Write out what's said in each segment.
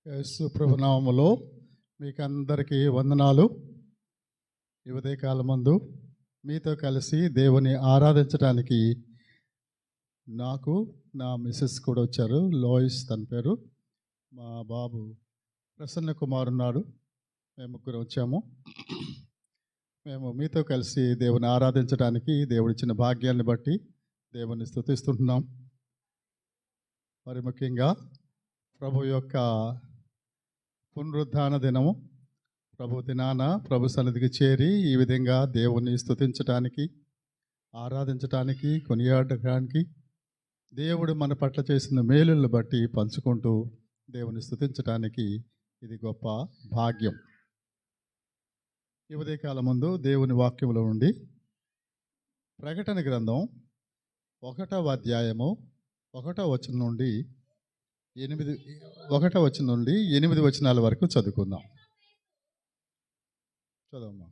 యేసు ప్రభు నామములో మీకు అందరికీ వందనాలు. ఈ ఉదయకాలమందు మీతో కలిసి దేవుని ఆరాధించడానికి నాకు నా మిస్సెస్ కూడా వచ్చారు. లోయిస్ తన పేరు. మా బాబు ప్రసన్న కుమార్ ఉన్నాడు. మేము ముగ్గురు వచ్చాము. మేము మీతో కలిసి దేవుని ఆరాధించడానికి దేవుడిచ్చిన భాగ్యాన్ని బట్టి దేవుని స్తుతిస్తుంటున్నాం. మరి ముఖ్యంగా ప్రభు యొక్క పునరుద్ధాన దినము, ప్రభు దినాన ప్రభు సన్నిధికి చేరి ఈ విధంగా దేవుని స్తుతించడానికి, ఆరాధించడానికి, కొనియాడటానికి, దేవుడు మన పట్ల చేసిన మేలులను బట్టి పంచుకుంటూ దేవుని స్తుతించడానికి ఇది గొప్ప భాగ్యం. ఈ ఉదయకాలం ముందు దేవుని వాక్యములో నుండి ప్రకటన గ్రంథం 1వ అధ్యాయము 1వ వచనం నుండి 8 వచనాల వరకు చదువుకుందాం. చదవమ్మా.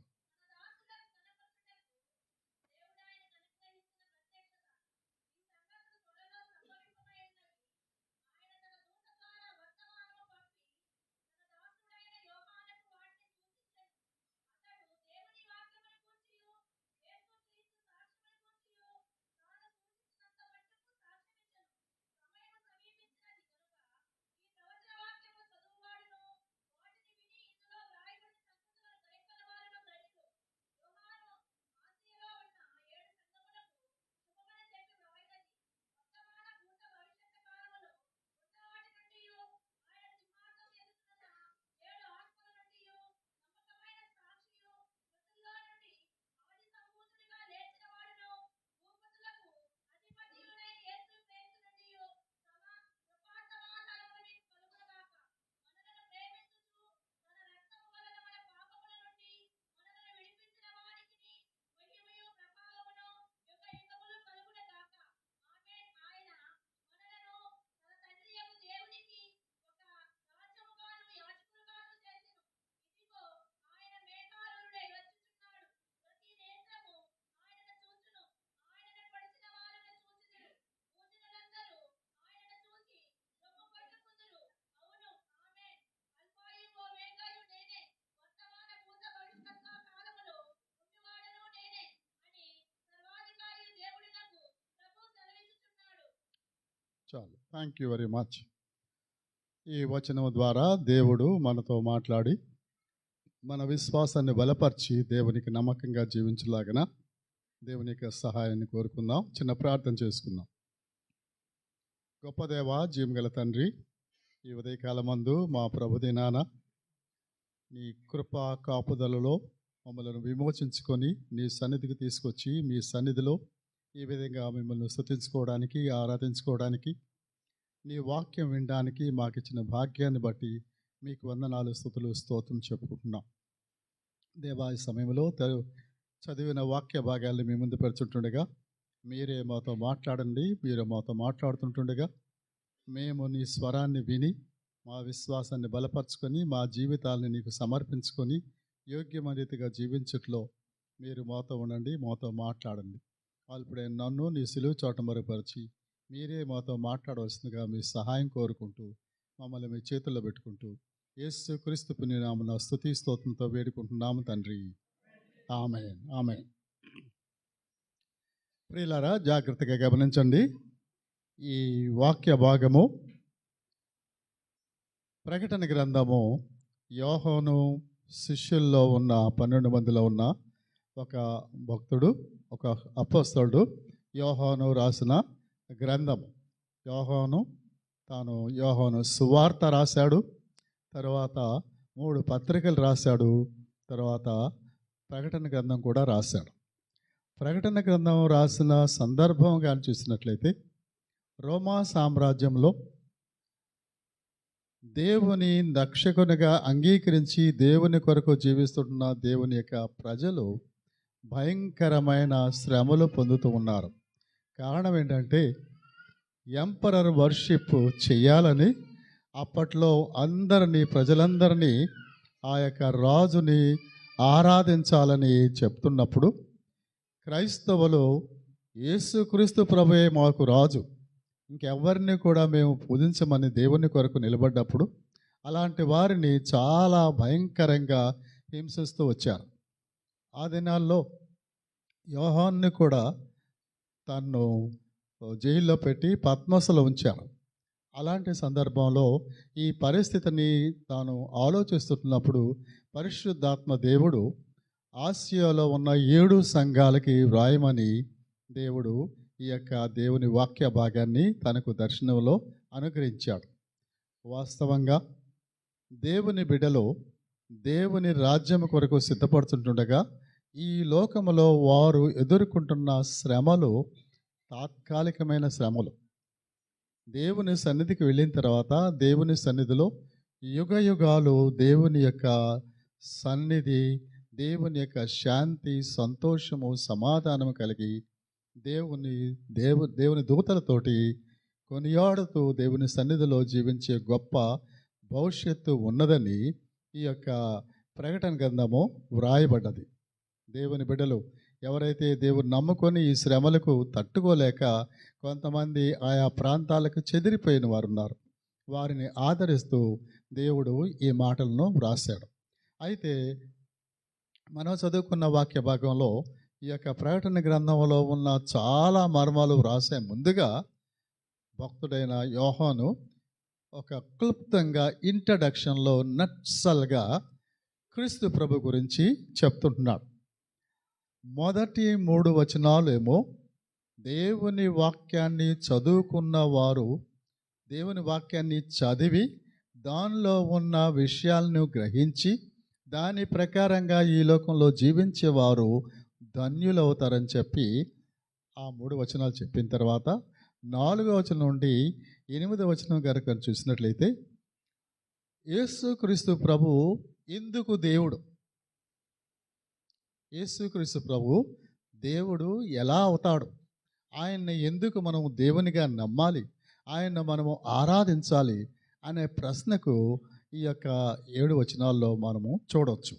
చాలు. Thank you very much. ఈ వచనం ద్వారా దేవుడు మనతో మాట్లాడి మన విశ్వాసాన్ని బలపరిచి దేవునికి నమ్మకంగా జీవించలాగన దేవుని యొక్క సహాయాన్ని కోరుకుందాం. చిన్న ప్రార్థన చేసుకుందాం. గొప్ప దేవ, జీవగల తండ్రి, ఈ ఉదయకాలమందు మా ప్రభు దినాన నీ కృపా కాపుదలలో మమ్మల్ని విమోచించుకొని నీ సన్నిధికి తీసుకొచ్చి మీ సన్నిధిలో ఈ విధంగా మిమ్మల్ని స్తుతించుకోవడానికి, ఆరాధించుకోవడానికి, నీ వాక్యం వినడానికి మాకు ఇచ్చిన భాగ్యాన్ని బట్టి మీకు వందనాలు, స్తుతులు, స్తోత్రం చెప్పుకుంటున్నాం. దేవా, ఈ సమయంలో చదివిన వాక్య భాగాల్ని మీ ముందు పెడుతుంటుండగా మీరే మాతో మాట్లాడండి. మీరే మాతో మాట్లాడుతుంటుండగా మేము నీ స్వరాన్ని విని మా విశ్వాసాన్ని బలపరుచుకొని మా జీవితాలని నీకు సమర్పించుకొని యోగ్యమైన రీతిగా జీవించట్లో మీరు మాతో ఉండండి, మాతో మాట్లాడండి. అప్పుడే నన్ను నీ సిలువ చోట మరుపరిచి మీరే మాతో మాట్లాడవలసిందిగా మీ సహాయం కోరుకుంటూ మమ్మల్ని మీ చేతుల్లో పెట్టుకుంటూ యేసు క్రీస్తు పుణ్యనామమున స్తుతి స్తోత్రంతో వేడుకుంటున్నాము తండ్రి. ఆమేన్, ఆమేన్. ప్రియులారా, జాగ్రత్తగా గమనించండి. ఈ వాక్య భాగము ప్రకటన గ్రంథము యోహాను శిష్యుల్లో ఉన్న 12 మందిలో ఉన్న ఒక భక్తుడు, ఒక అపోస్తలుడు యోహాను రాసిన గ్రంథము. యోహాను సువార్త రాశాడు, తర్వాత 3 పత్రికలు రాశాడు, తర్వాత ప్రకటన గ్రంథం కూడా రాశాడు. ప్రకటన గ్రంథం రాసిన సందర్భం కానీ చూసినట్లయితే రోమా సామ్రాజ్యంలో దేవుని రక్షకునిగా అంగీకరించి దేవుని కొరకు జీవిస్తున్న దేవుని యొక్క ప్రజలు భయంకరమైన శ్రమలు పొందుతూ ఉన్నారు. కారణం ఏంటంటే ఎంపరర్ వర్షిప్ చేయాలని అప్పట్లో ప్రజలందరినీ ఆ యొక్క రాజుని ఆరాధించాలని చెప్తున్నప్పుడు క్రైస్తవులు యేసుక్రీస్తు ప్రభువే మాకు రాజు, ఇంకెవరిని కూడా మేము పూజించమని దేవుని కొరకు నిలబడ్డప్పుడు అలాంటి వారిని చాలా భయంకరంగా హింసిస్తూ వచ్చారు. ఆ దినాల్లో యోహాన్ని కూడా తన్ను జైల్లో పెట్టి పద్మసులో ఉంచారు. అలాంటి సందర్భంలో ఈ పరిస్థితిని తాను ఆలోచిస్తున్నప్పుడు పరిశుద్ధాత్మ దేవుడు ఆసియాలో ఉన్న 7 సంఘాలకి వ్రాయమని దేవుడు ఈ యొక్క దేవుని వాక్య భాగాన్ని తనకు దర్శనంలో అనుగ్రహించాడు. వాస్తవంగా దేవుని బిడ్డలో దేవుని రాజ్యం కొరకు సిద్ధపడుతుండగా ఈ లోకములో వారు ఎదుర్కొంటున్న శ్రమలు తాత్కాలికమైన శ్రమలు. దేవుని సన్నిధికి వెళ్ళిన తర్వాత దేవుని సన్నిధిలో యుగ యుగాలు దేవుని యొక్క సన్నిధి, దేవుని యొక్క శాంతి, సంతోషము, సమాధానము కలిగి దేవుని దూతలతోటి కొనియాడుతూ దేవుని సన్నిధిలో జీవించే గొప్ప భవిష్యత్తు ఉన్నదని ఈ యొక్క ప్రకటన గ్రంథము వ్రాయబడ్డది. దేవుని బిడ్డలు ఎవరైతే దేవుని నమ్ముకొని ఈ శ్రమలకు తట్టుకోలేక కొంతమంది ఆయా ప్రాంతాలకు చెదిరిపోయిన వారు ఉన్నారు. వారిని ఆదరిస్తూ దేవుడు ఈ మాటలను వ్రాశాడు. అయితే మనం చదువుకున్న వాక్య భాగంలో ఈ యొక్క ప్రకటన గ్రంథంలో ఉన్న చాలా మర్మాలు వ్రాసే ముందుగా భక్తుడైన యోహాను ఒక క్లుప్తంగా ఇంట్రడక్షన్లో నట్సల్గా క్రీస్తు ప్రభు గురించి చెప్తుంటున్నాడు. మొదటి 3 వచనాలు ఏమో దేవుని వాక్యాన్ని చదువుకున్న వారు దేవుని వాక్యాన్ని చదివి దానిలో ఉన్న విషయాలను గ్రహించి దాని ప్రకారంగా ఈ లోకంలో జీవించేవారు ధన్యులవుతారని చెప్పి ఆ 3 వచనాలు చెప్పిన తర్వాత 4వ వచనం నుండి 8వ వచనం కనుక చూసినట్లయితే యేసుక్రీస్తు ప్రభు ఎందుకు దేవుడు, యేసుక్రీస్తు ప్రభు దేవుడు ఎలా అవుతాడు, ఆయన్ని ఎందుకు మనము దేవునిగా నమ్మాలి, ఆయన్ని మనము ఆరాధించాలి అనే ప్రశ్నకు ఈ యొక్క 7 వచనాల్లో మనము చూడవచ్చు.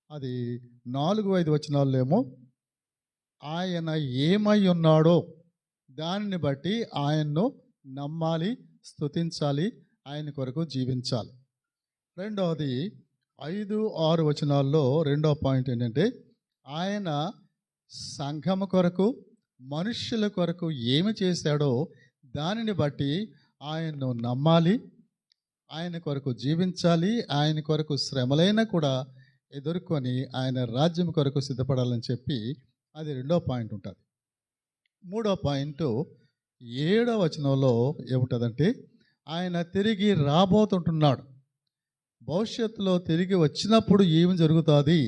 అది 4-5 వచనాల్లో ఏమో ఆయన ఏమై ఉన్నాడో దానిని బట్టి ఆయన్ను నమ్మాలి, స్తుతించాలి, ఆయన కొరకు జీవించాలి. రెండవది 5-6 వచనాల్లో రెండవ పాయింట్ ఏంటంటే ఆయన సంఘము కొరకు మనుష్యుల కొరకు ఏమి చేశాడో దానిని బట్టి ఆయన్ను నమ్మాలి, ఆయన కొరకు జీవించాలి, ఆయన కొరకు శ్రమలైనా కూడా ఎదుర్కొని ఆయన రాజ్యం కొరకు సిద్ధపడాలని చెప్పి అది రెండో పాయింట్ ఉంటుంది. మూడో పాయింట్ 7వ వచనంలో ఏముంటుందంటే ఆయన తిరిగి రాబోతుంటున్నాడు, భవిష్యత్తులో తిరిగి వచ్చినప్పుడు ఏమి జరుగుతుంది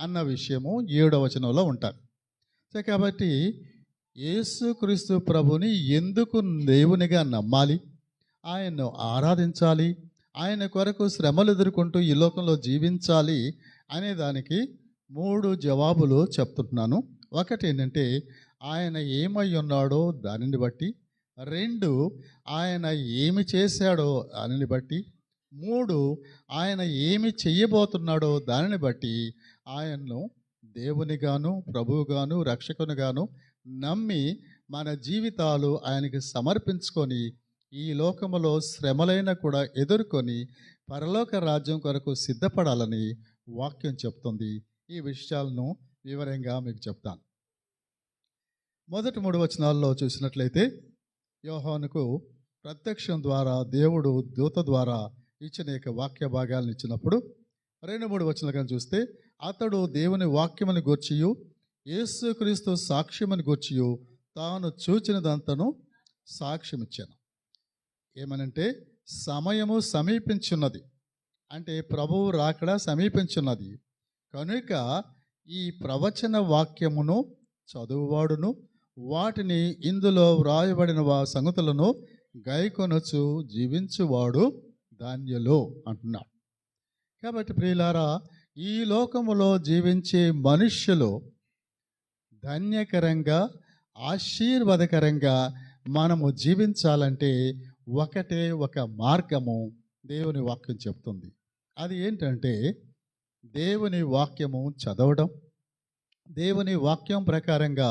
అన్న విషయము 7వ వచనంలో ఉంటుంది. సో కాబట్టి యేసుక్రీస్తు ప్రభుని ఎందుకు దేవునిగా నమ్మాలి, ఆయన్ను ఆరాధించాలి, ఆయన కొరకు శ్రమలు ఎదుర్కొంటూ ఈ లోకంలో జీవించాలి అనే దానికి 3 జవాబులు చెప్తుంటున్నాను. ఒకటి ఏంటంటే ఆయన ఏమై ఉన్నాడో దానిని బట్టి, 2 ఆయన ఏమి చేశాడో దానిని బట్టి, 3 ఆయన ఏమి చెయ్యబోతున్నాడో దానిని బట్టి ఆయన్ను దేవునిగాను ప్రభువుగాను రక్షకునిగాను నమ్మి మన జీవితాలు ఆయనకి సమర్పించుకొని ఈ లోకములో శ్రమలైన కూడా ఎదుర్కొని పరలోక రాజ్యం కొరకు సిద్ధపడాలని వాక్యం చెప్తుంది. ఈ విషయాలను వివరంగా మీకు చెప్తాను. మొదటి 3 వచనాల్లో చూసినట్లయితే యోహానుకు ప్రత్యక్షం ద్వారా దేవుడు దూత ద్వారా ఇచ్చిన యొక్క వాక్య భాగాలను ఇచ్చినప్పుడు 2-3 వచనాలు కానీ చూస్తే అతడు దేవుని వాక్యమును గూర్చియు యేసుక్రీస్తు సాక్ష్యమును గూర్చియు తాను చూచినదంతను సాక్ష్యం ఇచ్చాను. ఏమనంటే సమయము సమీపించున్నది, అంటే ప్రభువు రాకడ సమీపించున్నది కనుక ఈ ప్రవచన వాక్యమును చదువువాడును వాటిని ఇందులో వ్రాయబడిన సంగతులను గైకొనొచ్చు జీవించువాడు ధన్యులు అంటున్నాడు. కాబట్టి ప్రియులారా, ఈ లోకములో జీవించే మనుష్యులు ధన్యకరంగా ఆశీర్వాదకరంగా మనము జీవించాలంటే ఒకటే ఒక మార్గము దేవుని వాక్యం చెప్తుంది. అది ఏంటంటే దేవుని వాక్యము చదవడం, దేవుని వాక్యం ప్రకారంగా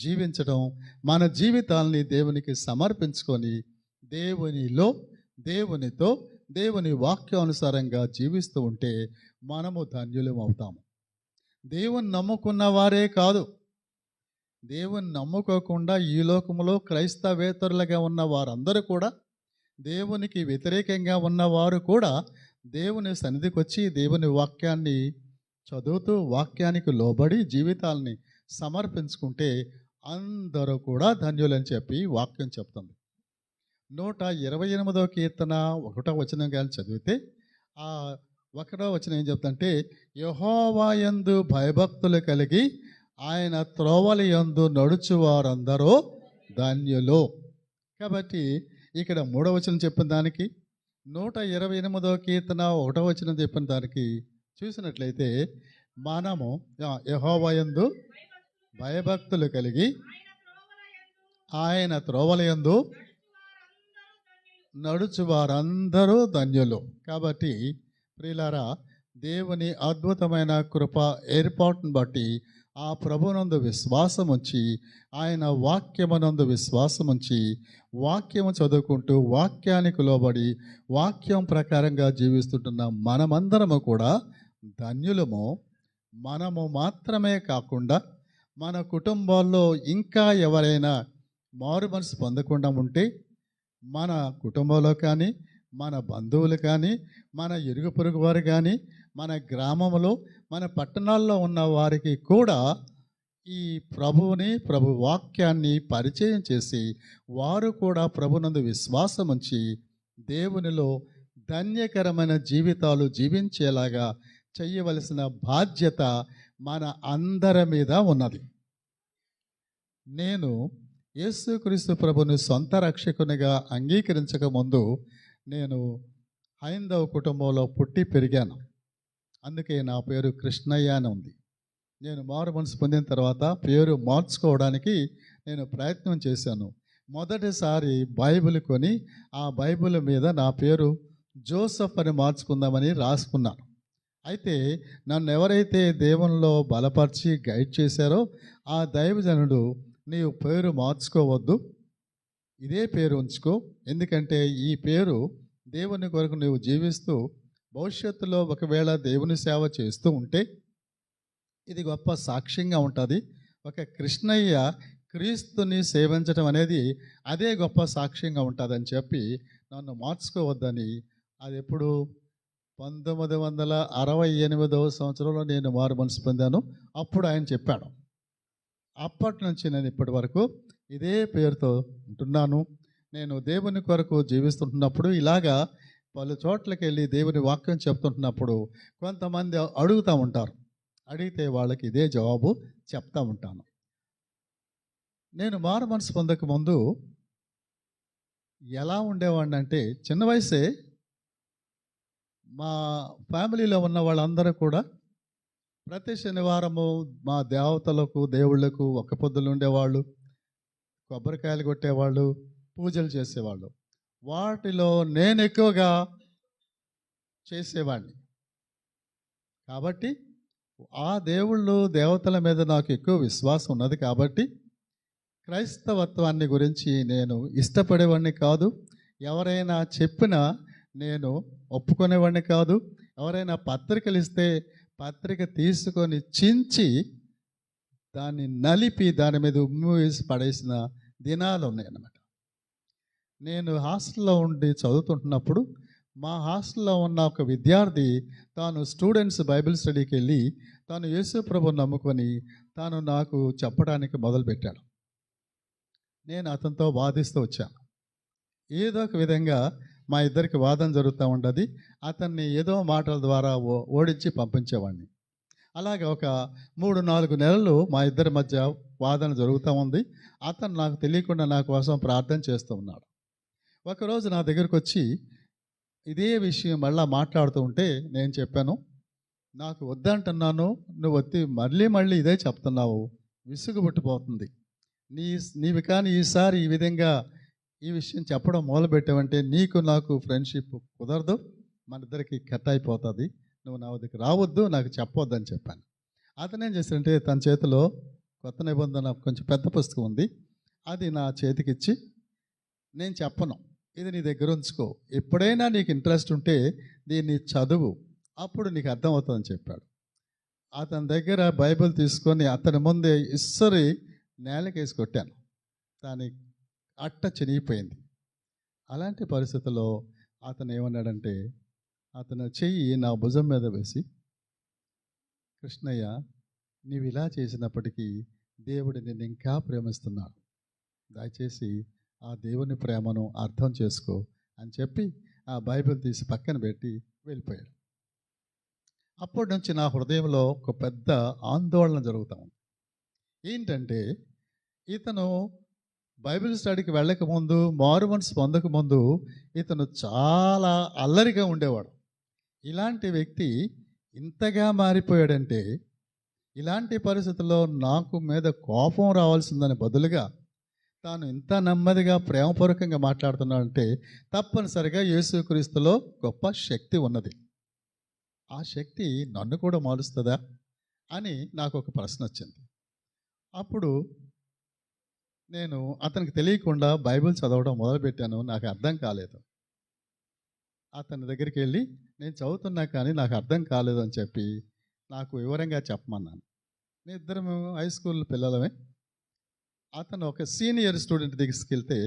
జీవించడం, మన జీవితాల్ని దేవునికి సమర్పించుకొని దేవునిలో దేవునితో దేవుని వాక్యానుసారంగా జీవిస్తూ ఉంటే మనము ధన్యులం అవుతాము. దేవుని నమ్ముకున్న వారే కాదు, దేవుని నమ్ముకోకుండా ఈ లోకంలో క్రైస్తవేతరులుగా ఉన్న వారందరూ కూడా, దేవునికి వ్యతిరేకంగా ఉన్నవారు కూడా దేవుని సన్నిధికి వచ్చి దేవుని వాక్యాన్ని చదువుతూ వాక్యానికి లోబడి జీవితాల్ని సమర్పించుకుంటే అందరూ కూడా ధన్యులని చెప్పి వాక్యం చెప్తుంది. 128వ కీర్తన 1వ వచనం కానీ చదివితే ఆ 1వ వచనం ఏం చెప్తుందంటే, యెహోవా యందు భయభక్తులు కలిగి ఆయన త్రోవల యందు నడుచువారందరూ ధన్యులు. కాబట్టి ఇక్కడ 3వ వచనం చెప్పిన దానికి 128వ కీర్తన 1వ వచనం చెప్పిన దానికి చూసినట్లయితే మనము యెహోవా యందు భయభక్తులు కలిగి ఆయన త్రోవల యందు నడుచు వారందరూ ధన్యులు. కాబట్టి ప్రియులారా, దేవుని అద్భుతమైన కృప ఏర్పాటును బట్టి ఆ ప్రభునందు విశ్వాసం ఉంచి, ఆయన వాక్యమునందు విశ్వాసం ఉంచి, వాక్యము చదువుకుంటూ వాక్యానికి లోబడి వాక్యం ప్రకారంగా జీవిస్తుంటున్న మనమందరము కూడా ధన్యులము. మనము మాత్రమే కాకుండా మన కుటుంబాల్లో ఇంకా ఎవరైనా మారు మనసు పొందకుండా ఉంటే, మన కుటుంబంలో కానీ, మన బంధువులు కానీ, మన ఇరుగు పొరుగు వారు కానీ, మన గ్రామంలో, మన పట్టణాల్లో ఉన్న వారికి కూడా ఈ ప్రభు వాక్యాన్ని పరిచయం చేసి వారు కూడా ప్రభునందు విశ్వాసం ఉంచి దేవునిలో ధన్యకరమైన జీవితాలు జీవించేలాగా చేయవలసిన బాధ్యత మన అందరి మీద ఉన్నది. నేను యేసుక్రీస్తు ప్రభుని సొంత రక్షకునిగా అంగీకరించక ముందు నేను హైందవ కుటుంబంలో పుట్టి పెరిగాను. అందుకే నా పేరు కృష్ణయ్య అని ఉంది. నేను మారు మనసు పొందిన తర్వాత పేరు మార్చుకోవడానికి నేను ప్రయత్నం చేశాను. మొదటిసారి బైబిల్ కొని ఆ బైబిల్ మీద నా పేరు జోసఫ్ అని మార్చుకుందామని రాసుకున్నాను. అయితే నన్ను ఎవరైతే దేవునిలో బలపరిచి గైడ్ చేశారో ఆ దైవజనుడు, నీవు పేరు మార్చుకోవద్దు, ఇదే పేరు ఉంచుకో, ఎందుకంటే ఈ పేరు దేవుని కొరకు నువ్వు జీవిస్తూ భవిష్యత్తులో ఒకవేళ దేవుని సేవ చేస్తూ ఉంటే ఇది గొప్ప సాక్ష్యంగా ఉంటుంది. ఒక కృష్ణయ్య క్రీస్తుని సేవించడం అనేది అదే గొప్ప సాక్ష్యంగా ఉంటుందని చెప్పి నన్ను మార్చుకోవద్దని, అది ఎప్పుడు 1968వ సంవత్సరంలో నేను మారు మనసు పొందాను. అప్పుడు ఆయన చెప్పాడు. అప్పటి నుంచి నేను ఇప్పటి వరకు ఇదే పేరుతో ఉంటున్నాను. నేను దేవుని కొరకు జీవిస్తుంటున్నప్పుడు ఇలాగా పలు చోట్లకి వెళ్ళి దేవుని వాక్యం చెప్తుంటున్నప్పుడు కొంతమంది అడుగుతూ ఉంటారు. అడిగితే వాళ్ళకి ఇదే జవాబు చెప్తా ఉంటాను. నేను మారు మనసు పొందక ముందు ఎలా ఉండేవాడిని అంటే, చిన్న వయసే మా ఫ్యామిలీలో ఉన్న వాళ్ళందరూ కూడా ప్రతి శనివారము మా దేవతలకు దేవుళ్లకు ఒక్క పొద్దులు ఉండేవాళ్ళు, కొబ్బరికాయలు కొట్టేవాళ్ళు, పూజలు చేసేవాళ్ళు. వాటిలో నేను ఎక్కువగా చేసేవాడిని. కాబట్టి ఆ దేవుళ్ళు దేవతల మీద నాకు ఎక్కువ విశ్వాసం ఉన్నది. కాబట్టి క్రైస్తవత్వాన్ని గురించి నేను ఇష్టపడేవాడిని కాదు. ఎవరైనా చెప్పినా నేను ఒప్పుకునేవాడిని కాదు. ఎవరైనా పత్రికలు ఇస్తే పత్రిక తీసుకొని చించి దాన్ని నలిపి దాని మీద ఉమ్మి వేసి పడేసిన దినాలు ఉన్నాయన్నమాట. నేను హాస్టల్లో ఉండి చదువుతుంటున్నప్పుడు మా హాస్టల్లో ఉన్న ఒక విద్యార్థి తాను స్టూడెంట్స్ బైబిల్ స్టడీకి వెళ్ళి తాను యేసు ప్రభువుని నమ్ముకొని తాను నాకు చెప్పడానికి మొదలుపెట్టాడు. నేను అతనితో వాదిస్తూ వచ్చాను. ఏదో ఒక విధంగా మా ఇద్దరికి వాదన జరుగుతూ ఉండదు. అతన్ని ఏదో మాటల ద్వారా ఓడించి పంపించేవాడిని. అలాగే ఒక 3-4 నెలలు మా ఇద్దరి మధ్య వాదన జరుగుతూ ఉంది. అతను నాకు తెలియకుండా నా కోసం ప్రార్థన చేస్తూ ఉన్నాడు. ఒకరోజు నా దగ్గరకు వచ్చి ఇదే విషయం మళ్ళీ మాట్లాడుతూ ఉంటే నేను చెప్పాను, నాకు వద్దంటున్నాను, నువ్వు వచ్చి మళ్ళీ ఇదే చెప్తున్నావు, విసుగు పుట్టిపోతుంది. నీవి కానీ ఈసారి ఈ విధంగా ఈ విషయం చెప్పడం మొదలుపెట్టావంటే నీకు నాకు ఫ్రెండ్షిప్ కుదరదు, మన ఇద్దరికి కట్ అయిపోతుంది, నువ్వు నా వద్దకు రావద్దు, నాకు చెప్పొద్దు అని చెప్పాను. అతను ఏం చేశాడంటే తన చేతిలో కొత్త నిబంధన కొంచెం పెద్ద పుస్తకం ఉంది, అది నా చేతికిచ్చి, నేను చెప్పను, ఇది నీ దగ్గర ఉంచుకో, ఎప్పుడైనా నీకు ఇంట్రెస్ట్ ఉంటే దీన్ని చదువు, అప్పుడు నీకు అర్థమవుతుందని చెప్పాడు. అతని దగ్గర బైబిల్ తీసుకొని అతని ముందే ఇස්සరి నేలకేసి కొట్టాను. దాని అట్ట చినిగిపోయింది. అలాంటి పరిస్థితుల్లో అతను ఏమన్నాడంటే, అతను చెయ్యి నా భుజం మీద వేసి, కృష్ణయ్య, నీవు ఇలా చేసినప్పటికీ దేవుడు నిన్ను ఇంకా ప్రేమిస్తున్నాడు, దయచేసి ఆ దేవుని ప్రేమను అర్థం చేసుకో అని చెప్పి ఆ బైబిల్ తీసి పక్కన పెట్టి వెళ్ళిపోయాడు. అప్పటి నుంచి నా హృదయంలో ఒక పెద్ద ఆందోళన జరుగుతూ ఉంది. ఏంటంటే, ఇతను బైబిల్ స్టడీకి వెళ్ళకముందు, మారు మనసు పొందకముందు ఇతను చాలా అల్లరిగా ఉండేవాడు. ఇలాంటి వ్యక్తి ఇంతగా మారిపోయాడంటే, ఇలాంటి పరిస్థితుల్లో నాకు మీద కోపం రావాల్సిందని బదులుగా తాను ఇంత నెమ్మదిగా ప్రేమపూర్వకంగా మాట్లాడుతున్నాడంటే తప్పనిసరిగా యేసుక్రీస్తులో గొప్ప శక్తి ఉన్నది. ఆ శక్తి నన్ను కూడా మారుస్తుందా అని నాకు ఒక ప్రశ్న వచ్చింది. అప్పుడు నేను అతనికి తెలియకుండా బైబిల్ చదవడం మొదలుపెట్టాను. నాకు అర్థం కాలేదు. అతని దగ్గరికి వెళ్ళి, నేను చదువుతున్నా కానీ నాకు అర్థం కాలేదు అని చెప్పి నాకు వివరంగా చెప్పమన్నాను. నేను ఇద్దరము హై స్కూల్ పిల్లలమే. అతను ఒక సీనియర్ స్టూడెంట్ తీసుకెళ్తే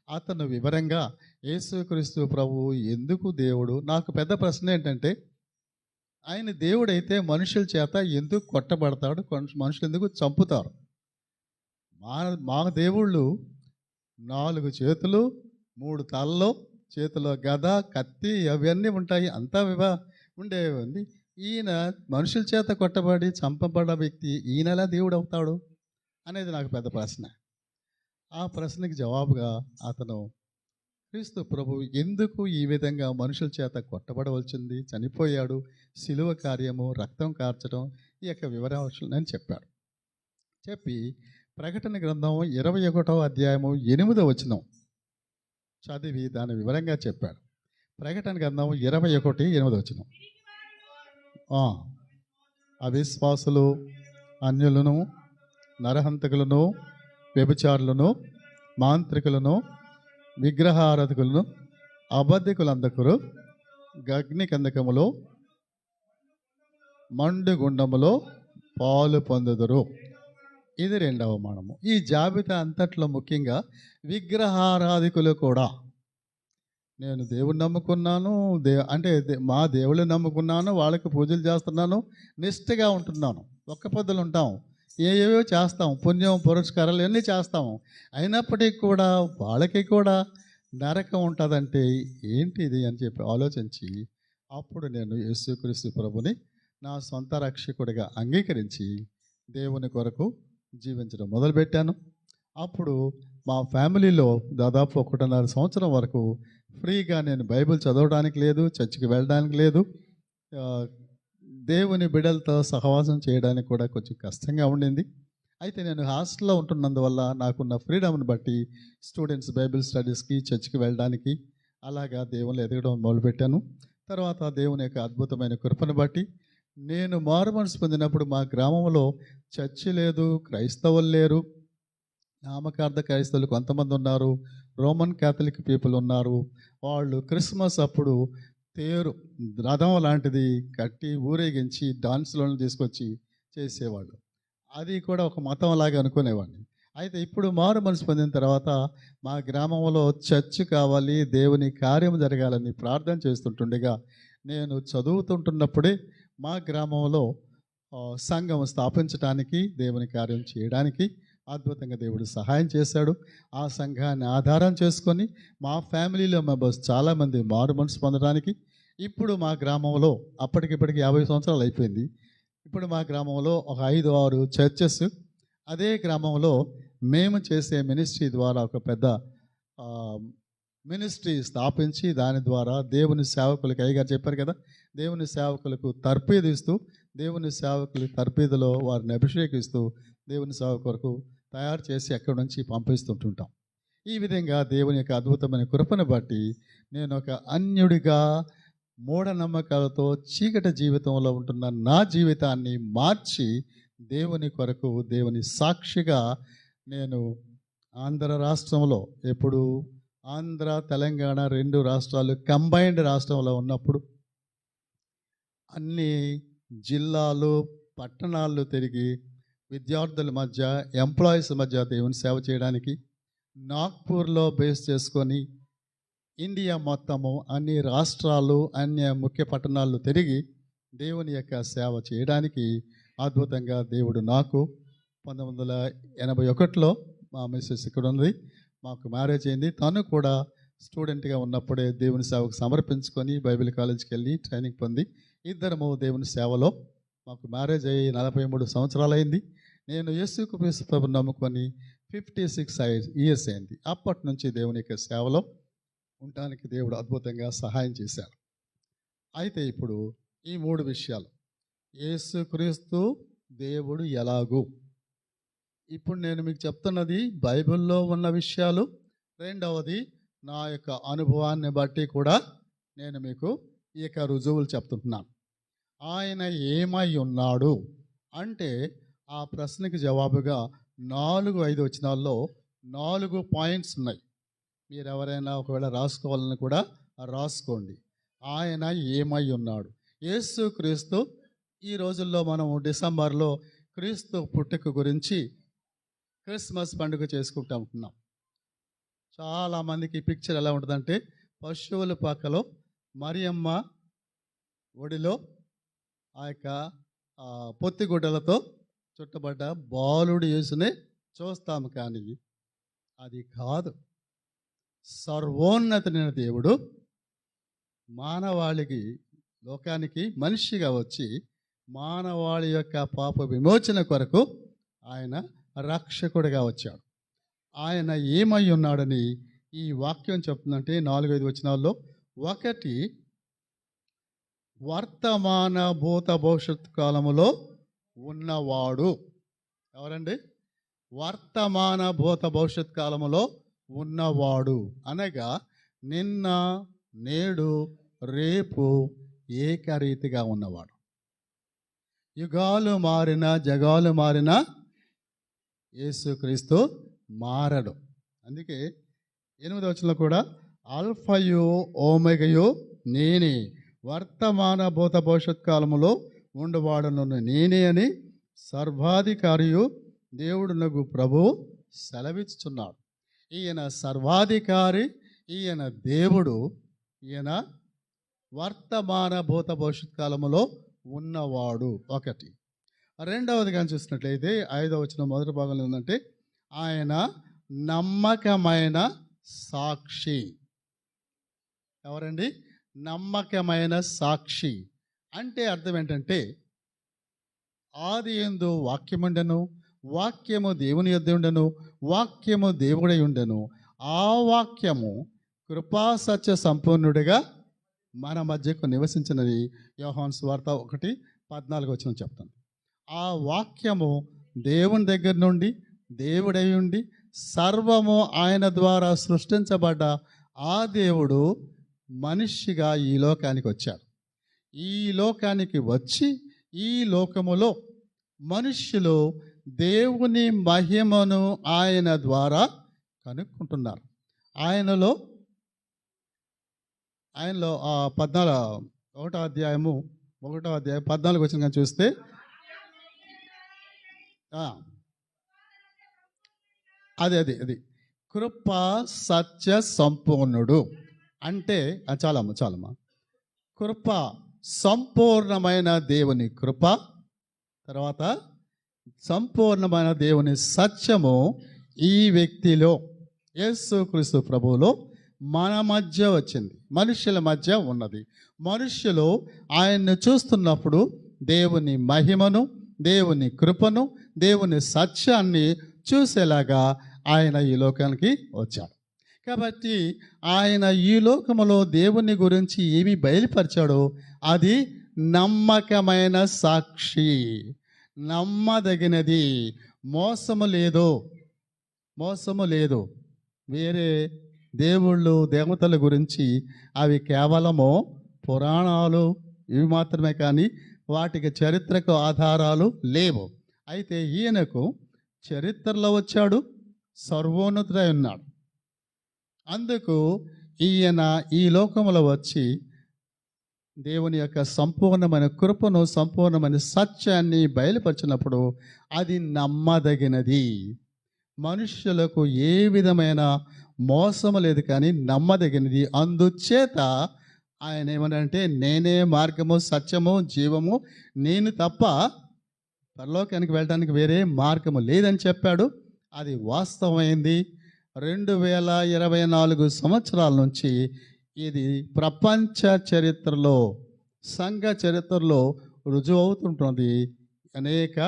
అతను వివరంగా యేసుక్రీస్తు ప్రభువు ఎందుకు దేవుడు, నాకు పెద్ద ప్రశ్న ఏంటంటే, ఆయన దేవుడైతే మనుషుల చేత ఎందుకు కొట్టబడతాడు, మనుషులు ఎందుకు చంపుతారు? మా దేవుళ్ళు 4 చేతులు, 3 తలలు, చేతిలో గద, కత్తి అవన్నీ ఉంటాయి, అంతా ఉండేవి. ఈయన మనుషుల చేత కొట్టబడి చంపబడ్డ వ్యక్తి ఈయన ఎలా దేవుడు అవుతాడు అనేది నాకు పెద్ద ప్రశ్న. ఆ ప్రశ్నకి జవాబుగా అతను క్రీస్తు ప్రభు ఎందుకు ఈ విధంగా మనుషుల చేత కొట్టబడవలసింది, చనిపోయాడు, శిలువ కార్యము, రక్తం కార్చడం, ఈ యొక్క వివరాలను చెప్పాడు. చెప్పి ప్రకటన గ్రంథం 21వ అధ్యాయము 8వ వచనం చదివి దాని వివరంగా చెప్పాడు. ప్రకటన గ్రంథం 21, 8వ వచనం. అవిశ్వాసులు, అన్యులను, నరహంతకులను, వ్యభిచారులను, మాంత్రికులను, విగ్రహారాధకులను, అబద్ధికులందరూ అగ్ని కందకములో, మండుగుండములో పాలు పొందుదురు. ఇది 2వ మానము. ఈ జాబితా అంతట్లో ముఖ్యంగా విగ్రహారాధికులు కూడా, నేను దేవుని నమ్ముకున్నాను, మా దేవుళ్ళని నమ్ముకున్నాను, వాళ్ళకి పూజలు చేస్తున్నాను, నిష్ఠగా ఉంటున్నాను, ఒక్క పొద్దులు ఉంటాం, ఏవేవో చేస్తాం, పుణ్యం పురస్కారాలు అన్నీ చేస్తాము, అయినప్పటికీ కూడా వాళ్ళకి కూడా నరకం ఉంటుందంటే ఏంటిది అని చెప్పి ఆలోచించి అప్పుడు నేను యేసుక్రీస్తు ప్రభుని నా సొంత రక్షకుడిగా అంగీకరించి దేవుని కొరకు జీవించడం మొదలుపెట్టాను. అప్పుడు మా ఫ్యామిలీలో దాదాపు 1.5 సంవత్సరం వరకు ఫ్రీగా నేను బైబిల్ చదవడానికి లేదు, చర్చికి వెళ్ళడానికి లేదు, దేవుని బిడ్డలతో సహవాసం చేయడానికి కూడా కొంచెం కష్టంగా ఉండింది. అయితే నేను హాస్టల్లో ఉంటున్నందువల్ల నాకున్న ఫ్రీడమ్ని బట్టి స్టూడెంట్స్ బైబిల్ స్టడీస్కి, చర్చికి వెళ్ళడానికి అలాగా దేవుని ఎదగడం మొదలుపెట్టాను. తర్వాత దేవుని యొక్క అద్భుతమైన కృపను బట్టి నేను మారు మనసు పొందినప్పుడు మా గ్రామంలో చర్చి లేదు, క్రైస్తవులు లేరు, నామకార్థ క్రైస్తవులు కొంతమంది ఉన్నారు, రోమన్ క్యాథలిక్ పీపుల్ ఉన్నారు. వాళ్ళు క్రిస్మస్ అప్పుడు తేరు రథం లాంటిది కట్టి ఊరేగించి డాన్స్లను తీసుకొచ్చి చేసేవాళ్ళు. అది కూడా ఒక మతం లాగా అనుకునేవాడిని. అయితే ఇప్పుడు మారు మనసు పొందిన తర్వాత మా గ్రామంలో చర్చ్ కావాలి, దేవుని కార్యం జరగాలని ప్రార్థన చేస్తుంటుండగా నేను చదువుతుంటున్నప్పుడే మా గ్రామంలో సంఘం స్థాపించడానికి, దేవుని కార్యం చేయడానికి అద్భుతంగా దేవుడు సహాయం చేశాడు. ఆ సంఘాన్ని ఆధారం చేసుకొని మా ఫ్యామిలీలో మెంబర్స్ చాలామంది మారు మనసు పొందడానికి ఇప్పుడు మా గ్రామంలో అప్పటికిప్పటికి 50 సంవత్సరాలు అయిపోయింది. ఇప్పుడు మా గ్రామంలో ఒక 5-6 చర్చెస్, అదే గ్రామంలో మేము చేసే మినిస్ట్రీ ద్వారా ఒక పెద్ద మినిస్ట్రీ స్థాపించి దాని ద్వారా దేవుని సేవకులకు, అయ్యగారు చెప్పారు కదా, దేవుని సేవకులకు తర్పీదు ఇస్తూ, దేవుని సేవకుల తర్పీదులో వారిని అభిషేకిస్తూ దేవుని సేవ కొరకు తయారు చేసి అక్కడి నుంచి పంపిస్తుంటుంటాం. ఈ విధంగా దేవుని యొక్క అద్భుతమైన కృపను బట్టి నేను ఒక అన్యుడిగా, మూఢనమ్మకాలతో చీకటి జీవితంలో ఉంటున్న నా జీవితాన్ని మార్చి దేవుని కొరకు, దేవుని సాక్షిగా నేను ఆంధ్ర రాష్ట్రంలో ఎప్పుడు ఆంధ్ర తెలంగాణ 2 రాష్ట్రాలు కంబైన్డ్ రాష్ట్రంలో ఉన్నప్పుడు అన్ని జిల్లాలు పట్టణాలు తిరిగి విద్యార్థుల మధ్య ఎంప్లాయీస్ మధ్య దేవుని సేవ చేయడానికి నాగ్పూర్లో బేస్ చేసుకొని ఇండియా మొత్తము అన్ని రాష్ట్రాలు అన్ని ముఖ్య పట్టణాలు తిరిగి దేవుని యొక్క సేవ చేయడానికి అద్భుతంగా దేవుడు నాకు 1981లో మా మిస్సెస్ ఇక్కడ ఉంది, మాకు మ్యారేజ్ అయింది. తను కూడా స్టూడెంట్గా ఉన్నప్పుడే దేవుని సేవకు సమర్పించుకొని బైబిల్ కాలేజీకి వెళ్ళి ట్రైనింగ్ పొంది ఇద్దరము దేవుని సేవలో మాకు మ్యారేజ్ అయ్యి 43 సంవత్సరాలు అయింది. నేను యేసుకు క్రీస్తు నమ్ముకొని 56 ఇయర్స్ అయింది. అప్పటి నుంచి దేవుని యొక్క సేవలో ఉండటానికి దేవుడు అద్భుతంగా సహాయం చేశారు. అయితే ఇప్పుడు ఈ 3 విషయాలు, యేసుక్రీస్తు దేవుడు ఎలాగూ, ఇప్పుడు నేను మీకు చెప్తున్నది బైబిల్లో ఉన్న విషయాలు. రెండవది నా యొక్క అనుభవాన్ని బట్టి కూడా నేను మీకు ఈ యొక్క రుజువులు చెప్తుంటున్నాను. ఆయన ఏమై ఉన్నాడు అంటే ఆ ప్రశ్నకి జవాబుగా 4-5 వచనాల్లో 4 పాయింట్స్ ఉన్నాయి. మీరు ఎవరైనా ఒకవేళ రాసుకోవాలని కూడా రాసుకోండి. ఆయన ఏమై ఉన్నాడు. యేసు క్రీస్తు, ఈ రోజుల్లో మనం డిసెంబర్లో క్రీస్తు పుట్టుక గురించి క్రిస్మస్ పండుగ చేసుకుంటూ ఉంటున్నాం. చాలామందికి ఈ పిక్చర్ ఎలా ఉంటుందంటే పశువుల పక్కలో మరియమ్మ ఒడిలో ఆ యొక్క పొత్తిగుడ్డలతో చుట్టబడ్డ బాలుడు యేసునే చూస్తాము, కానీ అది కాదు. సర్వోన్నతుడైన దేవుడు మానవాళికి, లోకానికి మనిషిగా వచ్చి మానవాళి యొక్క పాప విమోచన కొరకు ఆయన రక్షకుడిగా వచ్చాడు. ఆయన ఏమై ఉన్నాడని ఈ వాక్యం చెప్తుందంటే 4-5 వచనాల్లో, ఒకటి వర్తమాన భూత భవిష్యత్ కాలములో ఉన్నవాడు. ఎవరండి? వర్తమాన భూత భవిష్యత్ కాలములో ఉన్నవాడు అనగా నిన్న నేడు రేపు ఏకరీతిగా ఉన్నవాడు. యుగాలు మారిన జగాలు మారిన యేసుక్రీస్తు మారడు. అందుకే 8వ వచనంలో కూడా ఆల్ఫయు ఓమెగయు నేనే, వర్తమాన భూత భవిష్యత్ కాలములో ఉండవాడను నేనే అని సర్వాధికారియు దేవుడునగు ప్రభువు సెలవిస్తున్నాడు. ఈయన సర్వాధికారి, ఈయన దేవుడు, ఈయన వర్తమాన భూత భవిష్యత్ కాలములో ఉన్నవాడు. ఒకటి. రెండవది కానీ చూసినట్లయితే 5వ వచనం మొదటి భాగంలో ఉందంటే ఆయన నమ్మకమైన సాక్షి. ఎవరండి? నమ్మకమైన సాక్షి అంటే అర్థం ఏంటంటే, ఆది యందు వాక్యముండెను, వాక్యము దేవుని యొద్ద ఉండెను, వాక్యము దేవుడై ఉండెను, ఆ వాక్యము కృపా సత్య సంపూర్ణుడిగా మన మధ్యకు నివసించినది. యోహాను సువార్త 1:14 వచనం చెప్తాను. ఆ వాక్యము దేవుని దగ్గర నుండి, దేవుడై ఉండి, సర్వము ఆయన ద్వారా సృష్టించబడ్డ ఆ దేవుడు మనిషిగా ఈ లోకానికి వచ్చాడు. ఈ లోకానికి వచ్చి ఈ లోకములో మనుష్యులు దేవుని మహిమను ఆయన ద్వారా కనుక్కుంటున్నారు. ఆయనలో 1వ అధ్యాయం 14 వచనం చూస్తే అది కృప సత్య సంపూర్ణుడు అంటే చాలమ్మా కృప, సంపూర్ణమైన దేవుని కృప, తర్వాత సంపూర్ణమైన దేవుని సత్యము ఈ వ్యక్తిలో, యేసుక్రీస్తు ప్రభువులో మన మధ్య వచ్చింది, మనుష్యుల మధ్య ఉన్నది. మనుష్యులు ఆయన్ని చూస్తున్నప్పుడు దేవుని మహిమను, దేవుని కృపను, దేవుని సత్యాన్ని చూసేలాగా ఆయన ఈ లోకానికి వచ్చాడు. కాబట్టి ఆయన ఈ లోకములో దేవుని గురించి ఏమి బయలుపరిచాడో అది నమ్మకమైన సాక్షి, నమ్మదగినది, మోసము లేదు. వేరే దేవుళ్ళు దేవతల గురించి అవి కేవలము పురాణాలు ఇవి మాత్రమే, కానీ వాటికి చరిత్రకు ఆధారాలు లేవు. అయితే ఈయనకు చరిత్రలో వచ్చాడు, సర్వోన్నతుడై ఉన్నాడు. అందుకు ఈయన ఈ లోకంలో వచ్చి దేవుని యొక్క సంపూర్ణమైన కృపను, సంపూర్ణమైన సత్యాన్ని బయలుపరిచినప్పుడు అది నమ్మదగినది. మనుష్యులకు ఏ విధమైన మోసము లేదు, కానీ నమ్మదగినది. అందుచేత ఆయన ఏమనంటే, నేనే మార్గము, సత్యము, జీవము, నేను తప్ప పరలోకానికి వెళ్ళడానికి వేరే మార్గము లేదని చెప్పాడు. అది వాస్తవమైంది. 2024 సంవత్సరాల నుంచి ఇది ప్రపంచ చరిత్రలో, సంఘ చరిత్రలో రుజువు అవుతుంటుంది. అనేక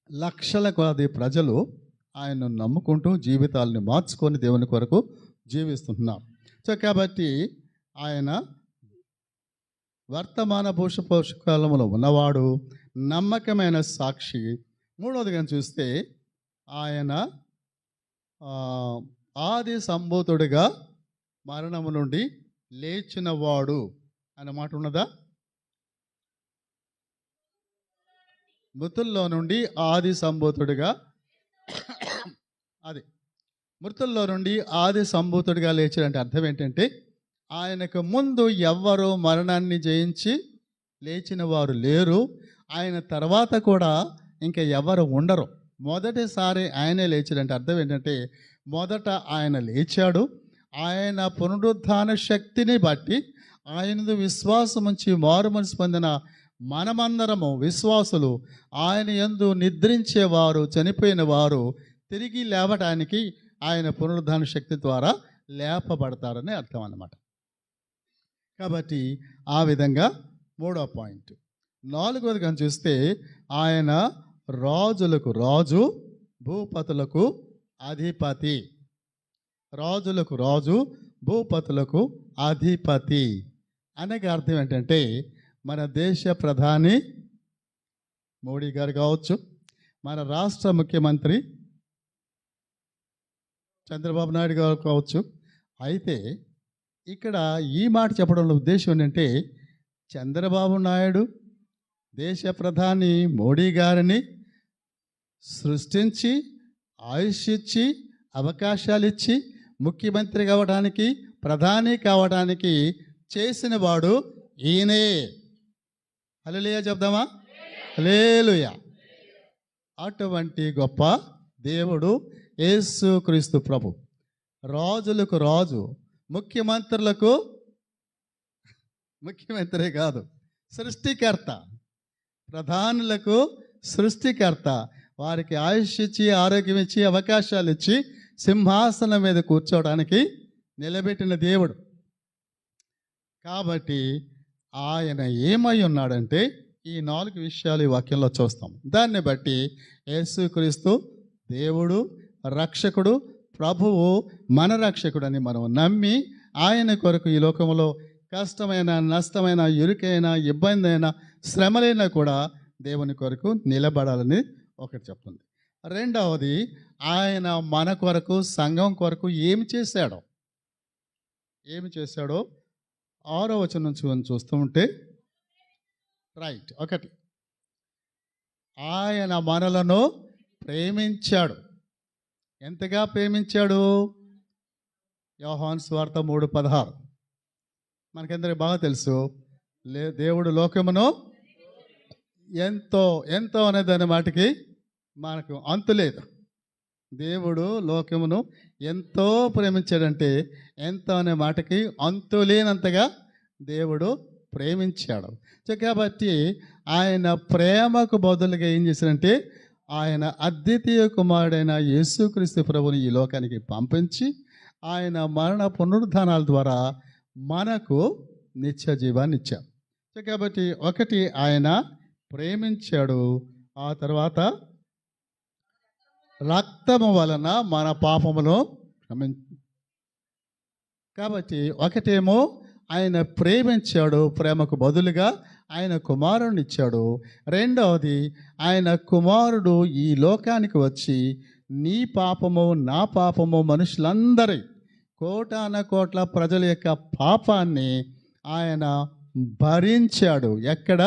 లక్షల కొలది ప్రజలు ఆయన్ను నమ్ముకుంటూ జీవితాలను మార్చుకొని దేవుని కొరకు జీవిస్తున్నారు. సో కాబట్టి ఆయన వర్తమాన పోషకాలంలో ఉన్నవాడు, నమ్మకమైన సాక్షి. మూడవదిగా చూస్తే ఆయన ఆది సంభూతుడిగా మరణము నుండి లేచినవాడు అనే మాట ఉన్నదా? మృతుల్లో నుండి ఆది సంభూతుడిగా, అది మృతుల్లో నుండి ఆది సంభూతుడిగా లేచాడంటే అర్థం ఏంటంటే, ఆయనకు ముందు ఎవ్వరు మరణాన్ని జయించి లేచిన వారు లేరు. ఆయన తర్వాత కూడా ఇంకా ఎవరు ఉండరు. మొదటిసారి ఆయనే లేచాడంటే అర్థం ఏంటంటే, మొదట ఆయన లేచాడు. ఆయన పునరుద్ధాన శక్తిని బట్టి ఆయనదు విశ్వాసం ఉంచి మారు మనసు పొందిన మనమందరము విశ్వాసులు ఆయన యందు నిద్రించేవారు, చనిపోయిన వారు తిరిగి లేవటానికి ఆయన పునరుద్ధాన శక్తి ద్వారా లేపబడతారని అర్థం అన్నమాట. కాబట్టి ఆ విధంగా మూడో పాయింట్. నాలుగవది కానీ చూస్తే ఆయన రాజులకు రాజు, భూపతులకు అధిపతి. రాజులకు రాజు, భూపతులకు అధిపతి అనగా అర్థం ఏంటంటే, మన దేశ ప్రధాని మోడీ గారు కావచ్చు, మన రాష్ట్ర ముఖ్యమంత్రి చంద్రబాబు నాయుడు గారు కావచ్చు. అయితే ఇక్కడ ఈ మాట చెప్పడంలో ఉద్దేశం ఏంటంటే, చంద్రబాబు నాయుడు దేశ ప్రధాని మోడీ గారిని సృష్టించి, ఆయుష్ ఇచ్చి, అవకాశాలు ఇచ్చి, ముఖ్యమంత్రి కావడానికి, ప్రధాని కావడానికి చేసిన వాడు ఈయనే. హల్లెలూయా చెప్దామా? హల్లెలూయా. అటువంటి గొప్ప దేవుడు యేసుక్రీస్తు ప్రభు. రాజులకు రాజు, ముఖ్యమంత్రులకు ముఖ్యమంత్రి కాదు, సృష్టికర్త. ప్రధానులకు సృష్టికర్త. వారికి ఆయుష్ ఇచ్చి, ఆరోగ్యం ఇచ్చి, అవకాశాలు ఇచ్చి, సింహాసనం మీద కూర్చోవడానికి నిలబెట్టిన దేవుడు. కాబట్టి ఆయన ఏమై ఉన్నాడంటే, ఈ 4 విషయాలు ఈ వాక్యంలో చూస్తాం. దాన్ని బట్టి యేసుక్రీస్తు దేవుడు, రక్షకుడు, ప్రభువు, మన రక్షకుడు అని మనం నమ్మి ఆయన కొరకు ఈ లోకంలో కష్టమైన, నష్టమైన, ఇరుకైన, ఇబ్బంది అయినా, శ్రమలైనా కూడా దేవుని కొరకు నిలబడాలని ఒకటి చెప్తుంది. రెండవది, ఆయన మన కొరకు, సంఘం కొరకు ఏమి చేశాడో 6వ వచనం నుంచి చూస్తూ ఉంటే, రైట్, ఒకటి, ఆయన మనలను ప్రేమించాడు. ఎంతగా ప్రేమించాడు? యోహాను సువార్త 3:16 మనకందరికి బాగా తెలుసు. దేవుడు లోకమును ఎంతో ఎంతో అనే దాని మాటకి మనకు అంతు లేదు. దేవుడు లోకమును ఎంతో ప్రేమించాడంటే, ఎంతో అనే మాటకి అంతు లేనంతగా దేవుడు ప్రేమించాడు. కాబట్టి ఆయన ప్రేమకు బదులుగా ఏం చేశాడంటే, ఆయన అద్వితీయ కుమారుడైన యేసుక్రీస్తు ప్రభుని ఈ లోకానికి పంపించి, ఆయన మరణ పునరుద్ధానాల ద్వారా మనకు నిత్య జీవాన్ని ఇచ్చాడు. కాబట్టి ఒకటి, ఆయన ప్రేమించాడు. ఆ తర్వాత రక్తము వలన మన పాపమును కాబట్టి ఒకటేమో ఆయన ప్రేమించాడు, ప్రేమకు బదులుగా ఆయన కుమారుని ఇచ్చాడు. రెండవది, ఆయన కుమారుడు ఈ లోకానికి వచ్చి నీ పాపము, నా పాపము, మనుషులందరి కోటాన కోట్ల ప్రజల యొక్క పాపాన్ని ఆయన భరించాడు. ఎక్కడ?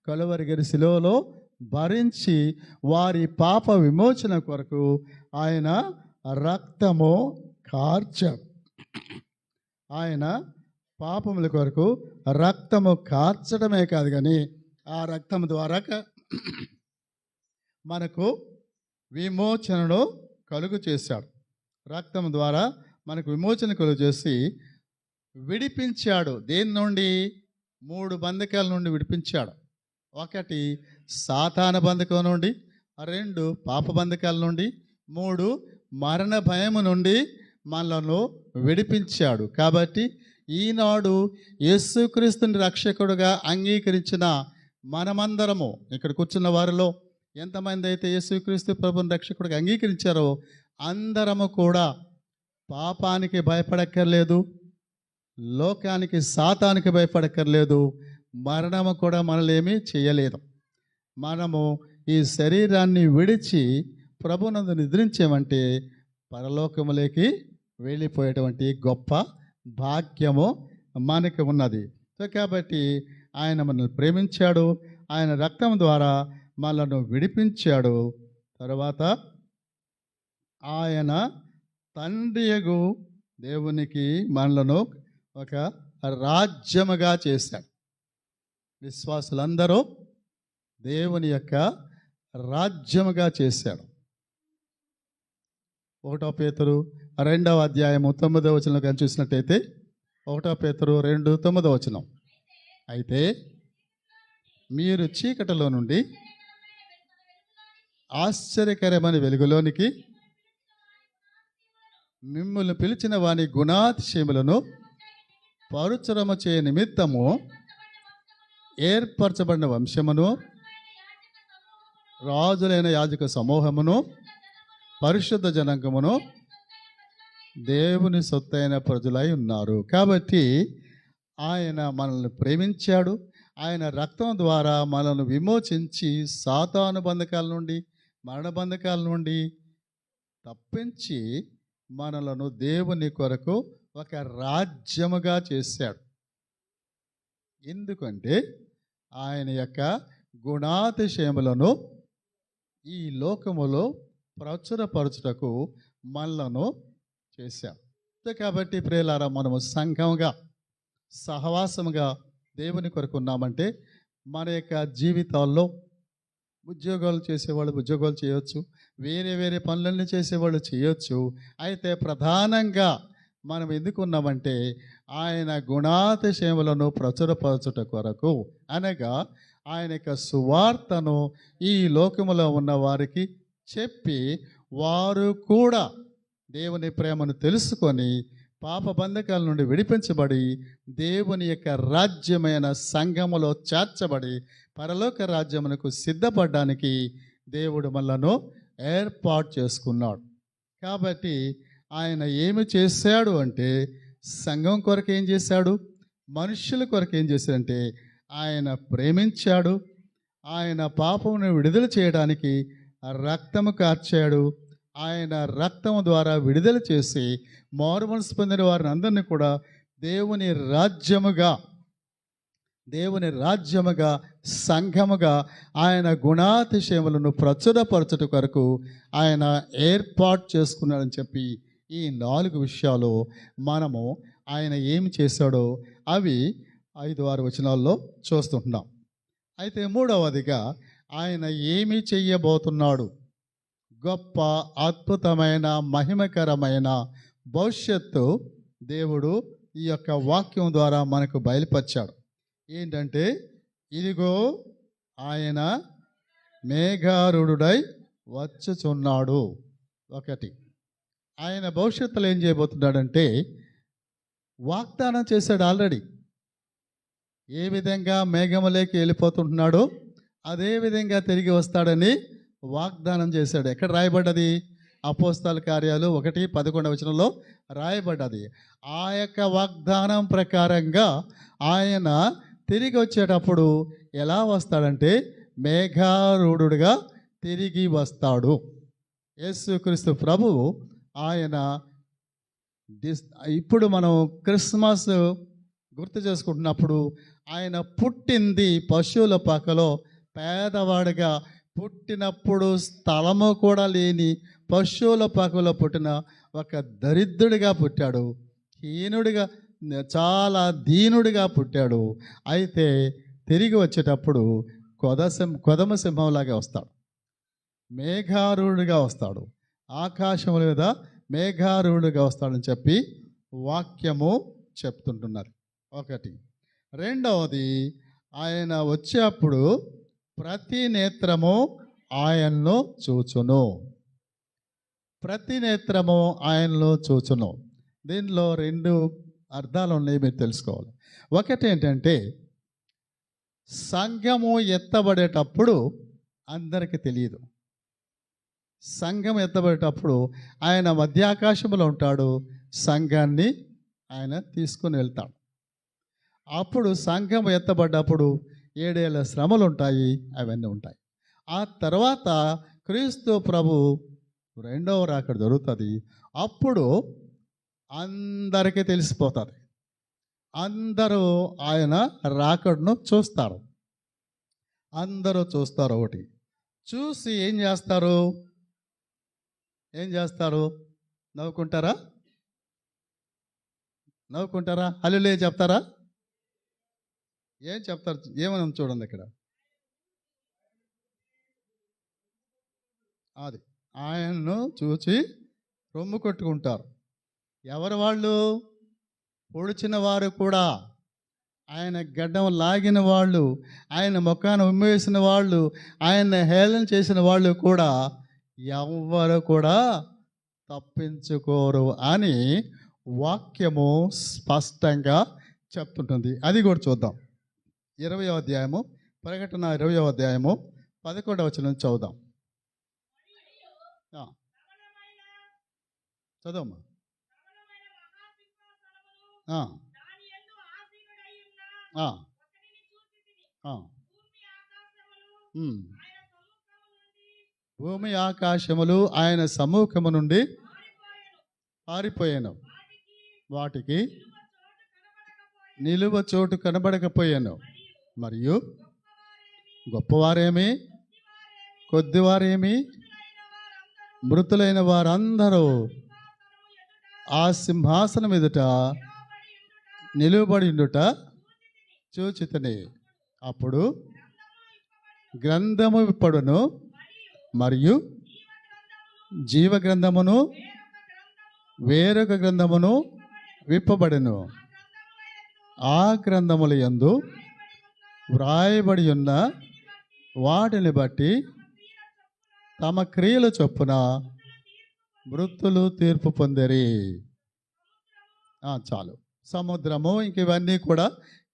కలువరి శిలువలో భరించి వారి పాప విమోచన కొరకు ఆయన రక్తము కార్చాడు. ఆయన పాపముల కొరకు రక్తము కార్చడమే కాదు కానీ ఆ రక్తము ద్వారా మనకు విమోచనను కలుగు చేశాడు. రక్తం ద్వారా మనకు విమోచన కలుగు చేసి విడిపించాడు. దేని నుండి? 3 బంధకాల నుండి విడిపించాడు. 1 సాతాన బంధకం నుండి, 2 పాప బంధకాల నుండి, 3 మరణ భయము నుండి మనలను విడిపించాడు. కాబట్టి ఈనాడు యేసుక్రీస్తుని రక్షకుడుగా అంగీకరించిన మనమందరము, ఇక్కడ కూర్చున్న వారిలో ఎంతమంది అయితే యేసుక్రీస్తు ప్రభుని రక్షకుడిగా అంగీకరించారో అందరము కూడా పాపానికి భయపడక్కర్లేదు, లోకానికి సాతానికి భయపడక్కర్లేదు, మరణము కూడా మనల్ని చేయలేదు. మనము ఈ శరీరాన్ని విడిచి ప్రభునందు నిద్రించామంటే పరలోకములోకి వెళ్ళిపోయేటువంటి గొప్ప భాగ్యము మనకి ఉన్నది. సో కాబట్టి ఆయన మనల్ని ప్రేమించాడు, ఆయన రక్తం ద్వారా మనలను విడిపించాడు. తర్వాత ఆయన తండ్రియగు దేవునికి మనలను ఒక రాజ్యముగా చేశాడు. విశ్వాసులందరూ దేవుని యొక్క రాజ్యముగా చేశాడు. 1 పేతురు 2వ అధ్యాయము 9వ వచనంలో కానీ చూసినట్టయితే 1 పేతురు 2:9 అయితే మీరు చీకటిలో నుండి ఆశ్చర్యకరమైన వెలుగులోనికి మిమ్మల్ని పిలిచిన వాని గుణాతిశయములను పరుచరము చేయ నిమిత్తము ఏర్పరచబడిన వంశమును, రాజులైన యాజక సమూహమును, పరిశుద్ధ జనాంగమును, దేవుని సొత్తైన ప్రజలై ఉన్నారు. కాబట్టి ఆయన మనల్ని ప్రేమించాడు. ఆయన రక్తం ద్వారా మనల్ని విమోచించి సాతాను బంధకాల నుండి, మరణ బంధకాల నుండి తప్పించి మనలను దేవుని కొరకు ఒక రాజ్యముగా చేశాడు. ఎందుకంటే ఆయన యొక్క గుణాతిశయములను ఈ లోకములో ప్రచురపరచుటకు మనలను చేశాడు. కాబట్టి ప్రియులారా, మనము సంఘముగా సహవాసముగా దేవుని కొరకు ఉన్నామంటే మన యొక్క జీవితాల్లో ఉద్యోగాలు చేసేవాళ్ళు ఉద్యోగాలు చేయొచ్చు, వేరే వేరే పనులన్నీ చేసేవాళ్ళు చేయొచ్చు. అయితే ప్రధానంగా మనం ఎందుకు ఉన్నామంటే ఆయన గుణాతిశయములను ప్రచురపరచుట కొరకు, అనగా ఆయన యొక్క సువార్తను ఈ లోకములో ఉన్న వారికి చెప్పి వారు కూడా దేవుని ప్రేమను తెలుసుకొని పాప బంధకాల నుండి విడిపించబడి దేవుని యొక్క రాజ్యమైన సంఘములో చేర్చబడి పరలోక రాజ్యమునకు సిద్ధపడడానికి దేవుడు మనలను ఏర్పాటు చేసుకున్నాడు. కాబట్టి ఆయన ఏమి చేశాడు అంటే సంఘం కొరకు ఏం చేశాడు, మనుషుల కొరకు ఏం చేశాడంటే ఆయన ప్రేమించాడు. ఆయన పాపమును విడుదల చేయడానికి రక్తము కార్చాడు. ఆయన రక్తము ద్వారా విడుదల చేసి మారుమనసు పొందిన వారిని అందరినీ కూడా దేవుని రాజ్యముగా సంఘముగా ఆయన గుణాతిశయములను ప్రచురపరచుట కొరకు ఆయన ఏర్పాటు చేసుకున్నాడని చెప్పి ఈ 4 విషయాలు మనము ఆయన ఏమి చేశాడో అవి 5-6 వచనాల్లో చూస్తుంటున్నాం. అయితే 3వదిగా ఆయన ఏమి చెయ్యబోతున్నాడు, గొప్ప అద్భుతమైన మహిమకరమైన భవిష్యత్తు దేవుడు ఈ యొక్క వాక్యం ద్వారా మనకు బయలుపరిచాడు. ఏంటంటే ఇదిగో ఆయన మేఘారూఢుడై వచ్చుచున్నాడు. 1 ఆయన భవిష్యత్తులో ఏం చేయబోతున్నాడంటే వాగ్దానం చేశాడు ఆల్రెడీ. ఏ విధంగా మేఘములోకి వెళ్ళిపోతుంటున్నాడో అదే విధంగా తిరిగి వస్తాడని వాగ్దానం చేశాడు. ఎక్కడ రాయబడ్డది? అపోస్తల కార్యాలు 1:11 రాయబడ్డది. ఆ యొక్క వాగ్దానం ప్రకారంగా ఆయన తిరిగి వచ్చేటప్పుడు ఎలా వస్తాడంటే మేఘారూఢుడుగా తిరిగి వస్తాడు. యేసుక్రీస్తు ప్రభువు ఆయన ఇప్పుడు మనం క్రిస్మస్ గుర్తు చేసుకుంటున్నప్పుడు ఆయన పుట్టింది పశువుల పాకలో పేదవాడిగా, పుట్టినప్పుడు స్థలము కూడా లేని పశువుల పాకలో పుట్టిన ఒక దరిద్రుడిగా పుట్టాడు, హీనుడిగా చాలా దీనుడిగా పుట్టాడు. అయితే తిరిగి వచ్చేటప్పుడు కొదమ సింహంలాగా వస్తాడు, మేఘారూఢుడిగా వస్తాడు, ఆకాశం మీద మేఘారూఢుడిగా వస్తాడని చెప్పి వాక్యము చెప్తుంటున్నారు. ఒకటి. రెండవది, ఆయన వచ్చేప్పుడు ప్రతి నేత్రము ఆయనలో చూచును. ప్రతి నేత్రము ఆయనలో చూచును. దీనిలో రెండు అర్థాలు ఉన్నాయి, మీరు తెలుసుకోవాలి. ఒకటి ఏంటంటే, సంఘము ఎత్తబడేటప్పుడు అందరికీ తెలియదు. సంఘం ఎత్తబడేటప్పుడు ఆయన మధ్యాకాశంలో ఉంటాడు, సంఘాన్ని ఆయన తీసుకుని వెళ్తాడు. అప్పుడు సంఘం ఎత్తబడ్డప్పుడు 7 ఏళ్ల శ్రమలు ఉంటాయి, అవన్నీ ఉంటాయి. ఆ తర్వాత క్రీస్తు ప్రభు రెండవ రాకడ జరుగుతుంది. అప్పుడు అందరికీ తెలిసిపోతుంది. అందరూ ఆయన రాకడను చూస్తారు. అందరూ చూస్తారు. ఒకటి చూసి ఏం చేస్తారు? నవ్వుకుంటారా? హల్లెలూయా చెప్తారా? ఏం చెప్తారు? ఏమని చూడండి ఇక్కడ. అది ఆయన్ను చూచి రొమ్ము కొట్టుకుంటారు. ఎవరు వాళ్ళు? పొడిచిన వారు కూడా, ఆయన గడ్డం లాగిన వాళ్ళు, ఆయన ముఖాన్ని ఉమ్మేసిన వాళ్ళు, ఆయన హేళన చేసిన వాళ్ళు కూడా ఎవ్వరు కూడా తప్పించుకోరు అని వాక్యము స్పష్టంగా చెప్తుంటుంది. అది కూడా చూద్దాం. 20వ అధ్యాయము, ప్రకటన 20వ అధ్యాయము 11వ వచనం చదువుదాం. చదవమ్మా. భూమి ఆకాశములు ఆయన సముఖము నుండి పారిపోయాను, వాటికి నిలువ చోటు కనబడకపోయాను. మరియు గొప్పవారేమి, కొద్దివారేమి, మృతులైన వారందరూ ఆ సింహాసనం ఎదుట నిలువబడి ఉండుట చూచితిని. అప్పుడు గ్రంథము విప్పడును, మరియు జీవ గ్రంథమును వేరొక గ్రంథమును విప్పబడెను. ఆ గ్రంథముల యందు వ్రాయబడి ఉన్న వాటిని బట్టి తమ క్రియల చొప్పున మృతులు తీర్పు పొందిరి. చాలు. సముద్రము ఇంక ఇవన్నీ కూడా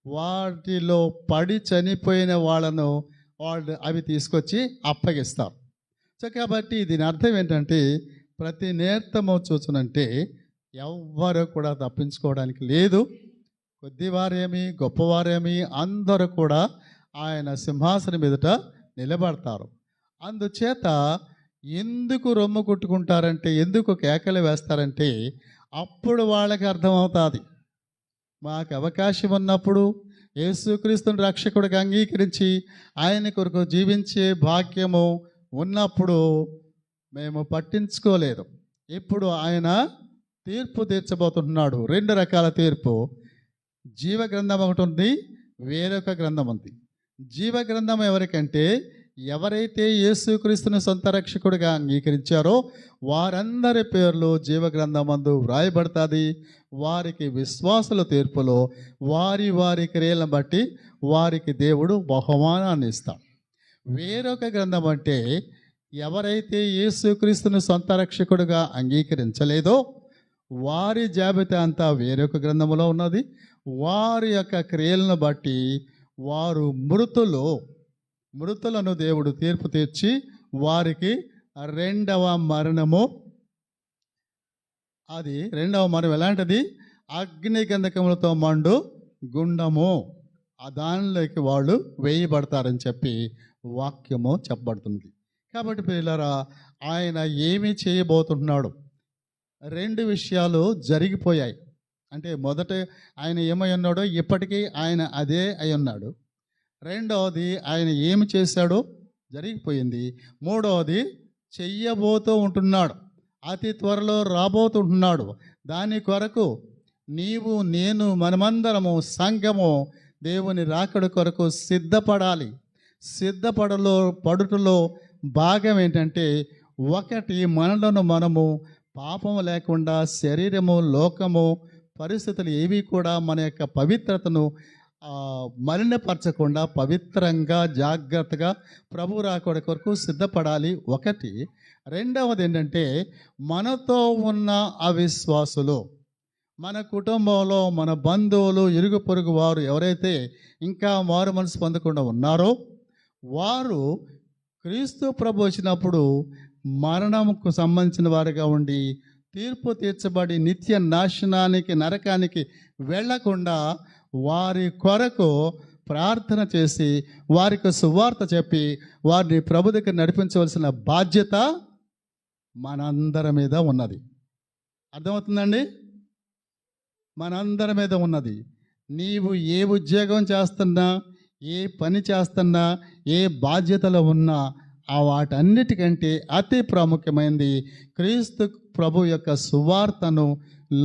వాటిలో పడి చనిపోయిన వాళ్ళు అవి తీసుకొచ్చి అప్పగిస్తారు. సో కాబట్టి దీని అర్థం ఏంటంటే, ప్రతి నేత్రము చూచునంటే ఎవ్వరు కూడా తప్పించుకోవడానికి లేదు. కొద్దివారేమి, గొప్పవారేమి, అందరూ కూడా ఆయన సింహాసనం ఎదుట నిలబడతారు. అందుచేత ఎందుకు రొమ్ము కొట్టుకుంటారంటే, ఎందుకు కేకలు వేస్తారంటే, అప్పుడు వాళ్ళకి అర్థమవుతుంది. మాకు అవకాశం ఉన్నప్పుడు యేసుక్రీస్తుని రక్షకుడిగా అంగీకరించి ఆయన కొరకు జీవించే భాగ్యము ఉన్నప్పుడు మేము పట్టించుకోలేదు. ఇప్పుడు ఆయన తీర్పు తీర్చబోతున్నాడు. 2 రకాల తీర్పు. జీవ గ్రంథం ఒకటి ఉంది, వేరొక గ్రంథం ఉంది. జీవ గ్రంథం ఎవరికంటే, ఎవరైతే యేసుక్రీస్తుని సొంత రక్షకుడిగా అంగీకరించారో వారందరి పేర్లు జీవ గ్రంథమందు వ్రాయబడుతుంది. వారికి విశ్వాసుల తీర్పులో వారి వారి క్రియలను బట్టి వారికి దేవుడు బహుమానాన్ని ఇస్తాడు. వేరొక గ్రంథం అంటే, ఎవరైతే యేసుక్రీస్తుని సొంత రక్షకుడిగా అంగీకరించలేదో వారి జాబితా అంతా వేరొక గ్రంథములో ఉన్నది. వారి యొక్క క్రియలను బట్టి వారు మృతులను దేవుడు తీర్పు తీర్చి వారికి రెండవ మరణము. అది రెండవ మరణం ఎలాంటిది? అగ్ని గంధకములతో మండు గుండము. దానిలోకి వాళ్ళు వేయబడతారని చెప్పి వాక్యము చెప్పబడుతుంది. కాబట్టి పిల్లరా, ఆయన ఏమి చేయబోతున్నాడు? 2 విషయాలు జరిగిపోయాయి. అంటే మొదట ఆయన ఏమై ఉన్నాడో ఇప్పటికీ ఆయన అదే అయి ఉన్నాడు. రెండవది ఆయన ఏమి చేశాడో జరిగిపోయింది. మూడవది చెయ్యబోతూ ఉంటున్నాడు, అతి త్వరలో రాబోతుంటున్నాడు. దాని కొరకు నీవు నేను మనమందరము సంఘము దేవుని రాకడ కొరకు సిద్ధపడాలి. పడుటలో భాగం ఏంటంటే, ఒకటి మనలను మనము పాపము లేకుండా శరీరము, లోకము, పరిస్థితులు ఏవి కూడా మన యొక్క పవిత్రతను మలినపరచకుండా పవిత్రంగా జాగ్రత్తగా ప్రభు రాకడ కొరకు సిద్ధపడాలి. ఒకటి. రెండవది ఏంటంటే, మనతో ఉన్న అవిశ్వాసులు, మన కుటుంబంలో మన బంధువులు, ఇరుగు పొరుగు వారు ఎవరైతే ఇంకా మారు మనసు పొందకుండా ఉన్నారో వారు క్రీస్తు ప్రభు వచ్చినప్పుడు మరణంకు సంబంధించిన వారిగా ఉండి తీర్పు తీర్చబడి నిత్య నాశనానికి, నరకానికి వెళ్లకుండా వారి కొరకు ప్రార్థన చేసి వారికి సువార్త చెప్పి వారిని ప్రభు దగ్గర నడిపించవలసిన బాధ్యత మనందరి మీద ఉన్నది. అర్థమవుతుందండి? మనందరి మీద ఉన్నది. నీవు ఏ ఉద్యోగం చేస్తున్నా, ఏ పని చేస్తున్నా, ఏ బాధ్యతలో ఉన్నా ఆ వాటన్నిటికంటే అతి ప్రాముఖ్యమైనది క్రీస్తు ప్రభు యొక్క సువార్తను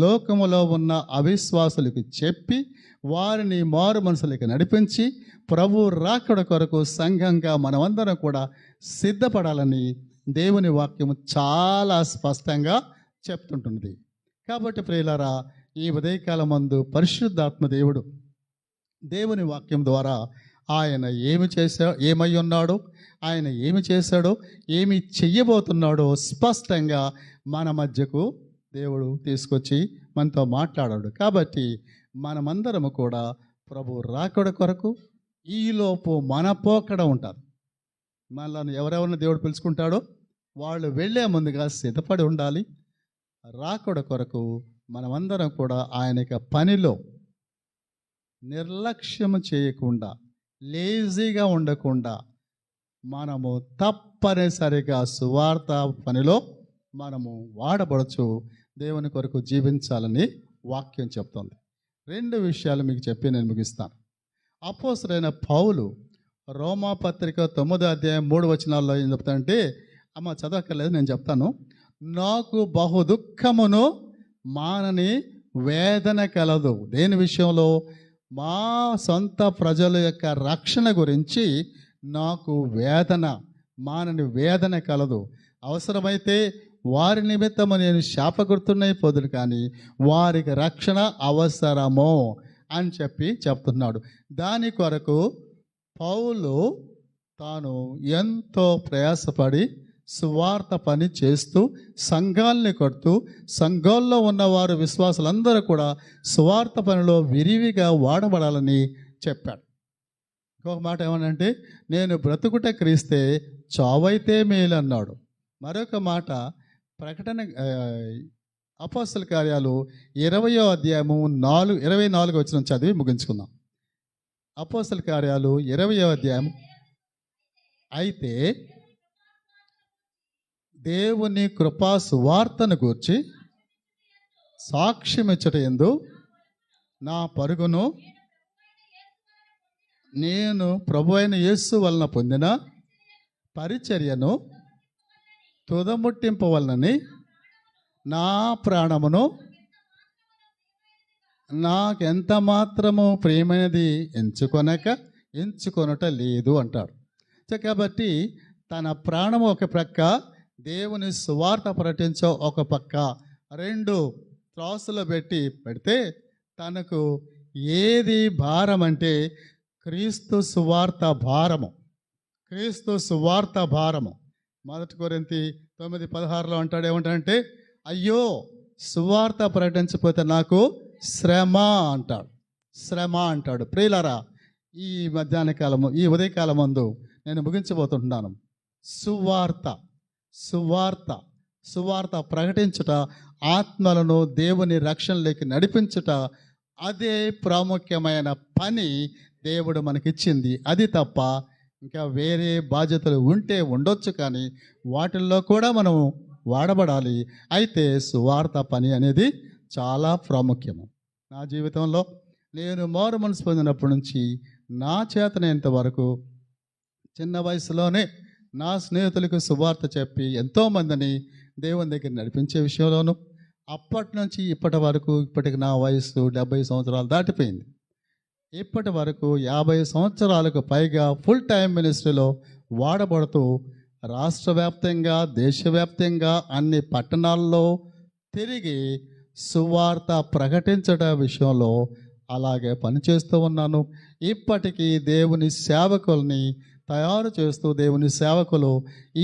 లోకములో ఉన్న అవిశ్వాసులకు చెప్పి వారిని మారు మనసులకు నడిపించి ప్రభు రాకడ కొరకు సంఘంగా మనమందరం కూడా సిద్ధపడాలని దేవుని వాక్యము చాలా స్పష్టంగా చెప్తుంటుంది. కాబట్టి ప్రియులారా, ఈ ఉదయకాలం మందు పరిశుద్ధాత్మ దేవుడు దేవుని వాక్యం ద్వారా ఆయన ఏమై ఉన్నాడో, ఆయన ఏమి చేశాడో, ఏమి చెయ్యబోతున్నాడో స్పష్టంగా మన మధ్యకు దేవుడు తీసుకొచ్చి మనతో మాట్లాడాడు. కాబట్టి మనమందరము కూడా ప్రభు రాకడ కొరకు ఈలోపు మన పోకడ ఉంటారు. మనల్ని ఎవరెవరిని దేవుడు పిలుచుకుంటాడో వాళ్ళు వెళ్ళే ముందుగా సిద్ధపడి ఉండాలి. రాకడ కొరకు మనమందరం కూడా ఆయన యొక్క పనిలో నిర్లక్ష్యం చేయకుండా, లేజీగా ఉండకుండా మనము తప్పనిసరిగా సువార్త పనిలో మనము వాడబడచ్చు. దేవుని కొరకు జీవించాలని వాక్యం చెప్తుంది. 2 విషయాలు మీకు చెప్పి నేను ముగిస్తాను. అపోస్తలుడైన పౌలు రోమా పత్రిక 9వ అధ్యాయం 3 వచనాల్లో ఏం చెప్తానంటే, అమ్మ చదవక్కర్లేదు, నేను చెప్తాను. నాకు బహు దుఃఖమును మానని వేదన కలదు. దేని విషయంలో? మా సొంత ప్రజల యొక్క రక్షణ గురించి నాకు మానని వేదన కలదు. అవసరమైతే వారి నిమిత్తము నేను శాపగ్రస్తుడనైపోదును, కానీ వారికి రక్షణ అవసరమో అని చెప్తున్నాడు. దాని కొరకు పౌలు తాను ఎంతో ప్రయాసపడి సువార్త పని చేస్తూ సంఘాలని కడుతూ సంఘాల్లో ఉన్నవారు విశ్వాసులందరూ కూడా సువార్త పనిలో విరివిగా వాడబడాలని చెప్పాడు. ఇంకొక మాట ఏమనంటే, నేను బ్రతుకుట క్రీస్తే, చావైతే మేలు అన్నాడు. మరొక మాట ప్రకటన అపోస్తల కార్యాలు 20వ అధ్యాయము 24వ వచనం చదివి ముగించుకుందాం. అపోస్తల కార్యాలు 20వ అధ్యాయం. అయితే దేవుని కృపా సువార్తను గూర్చి సాక్ష్యమిచ్చట యందు నా పరుగును నేను ప్రభు అయిన యేసు వలన పొందిన పరిచర్యను తుదముట్టింపవలనని నా ప్రాణమును నాకెంత మాత్రము ప్రియమైనది ఎంచుకొనట లేదు అంటాడు. కాబట్టి తన ప్రాణము ఒక ప్రక్క, దేవుని సువార్త ప్రకటించో ఒక పక్క, 2 త్రాసులో పెడితే తనకు ఏది భారం అంటే క్రీస్తు సువార్త భారము. క్రీస్తు సువార్త భారము. 1 కొరింథీ 9:16 అంటాడు, ఏమంటాడంటే, అయ్యో సువార్త ప్రకటించకపోతే నాకు శ్రమ అంటాడు. ప్రియులారా, ఈ మధ్యాహ్న కాలము, ఈ ఉదయకాలం ముందు నేను ముగించబోతుంటున్నాను. సువార్త ప్రకటించుట, ఆత్మలను దేవుని రక్షణలోకి నడిపించుట, అదే ప్రాముఖ్యమైన పని దేవుడు మనకిచ్చింది. అది తప్ప ఇంకా వేరే బాధ్యతలు ఉండొచ్చు, కానీ వాటిల్లో కూడా మనము వాడబడాలి. అయితే సువార్త పని అనేది చాలా ప్రాముఖ్యము. నా జీవితంలో నేను మారు మనసు పొందినప్పటి నుంచి నా చేతనైనంత వరకు చిన్న వయసులోనే నా స్నేహితులకు సువార్త చెప్పి ఎంతోమందిని దేవుని దగ్గర నడిపించే విషయంలోనూ, అప్పటి నుంచి ఇప్పటి వరకు, ఇప్పటికి నా వయసు 70 సంవత్సరాలు దాటిపోయింది. ఇప్పటి వరకు 50 సంవత్సరాలకు పైగా ఫుల్ టైం మినిస్ట్రీలో వాడబడుతూ రాష్ట్ర వ్యాప్తంగా, దేశవ్యాప్తంగా అన్ని పట్టణాల్లో తిరిగి సువార్త ప్రకటించడం విషయంలో అలాగే పనిచేస్తూ ఉన్నాను. ఇప్పటికీ దేవుని సేవకుల్ని తయారు చేస్తూ, దేవుని సేవకులు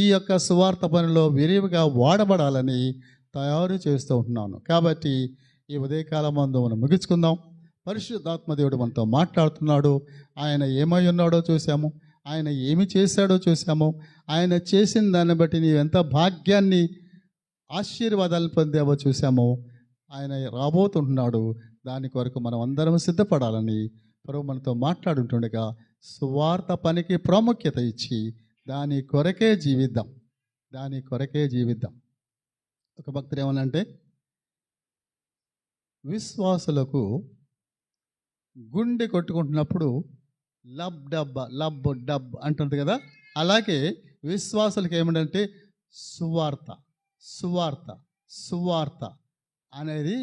ఈ యొక్క సువార్త పనిలో విరివిగా వాడబడాలని తయారు చేస్తూ ఉంటున్నాను. కాబట్టి ఈ ఉదయకాలం మందు మనం ముగించుకుందాం. పరిశుద్ధాత్మ దేవుడు మనతో మాట్లాడుతున్నాడు. ఆయన ఏమై ఉన్నాడో చూసాము, ఆయన ఏమి చేశాడో చూసాము. ఆయన చేసిన దాన్ని బట్టి నీవు ఎంత భాగ్యాన్ని, ఆశీర్వాదాలు పొందావో చూసాము. ఆయన రాబోతుంటున్నాడు. దాని కొరకు మనం అందరం సిద్ధపడాలని ప్రభు మనతో మాట్లాడుతుండగా సువార్త పనికి ప్రాముఖ్యత ఇచ్చి దాని కొరకే జీవిద్దాం, దాని కొరకే జీవిద్దాం. ఒక భక్తుడు ఏమనంటే, విశ్వాసులకు గుండె కొట్టుకుంటున్నప్పుడు లబ్ డబ్ లబ్ డబ్ అంటుంది కదా, అలాగే విశ్వాసులకు ఏమిటంటే సువార్త సువార్త సువార్త అనేది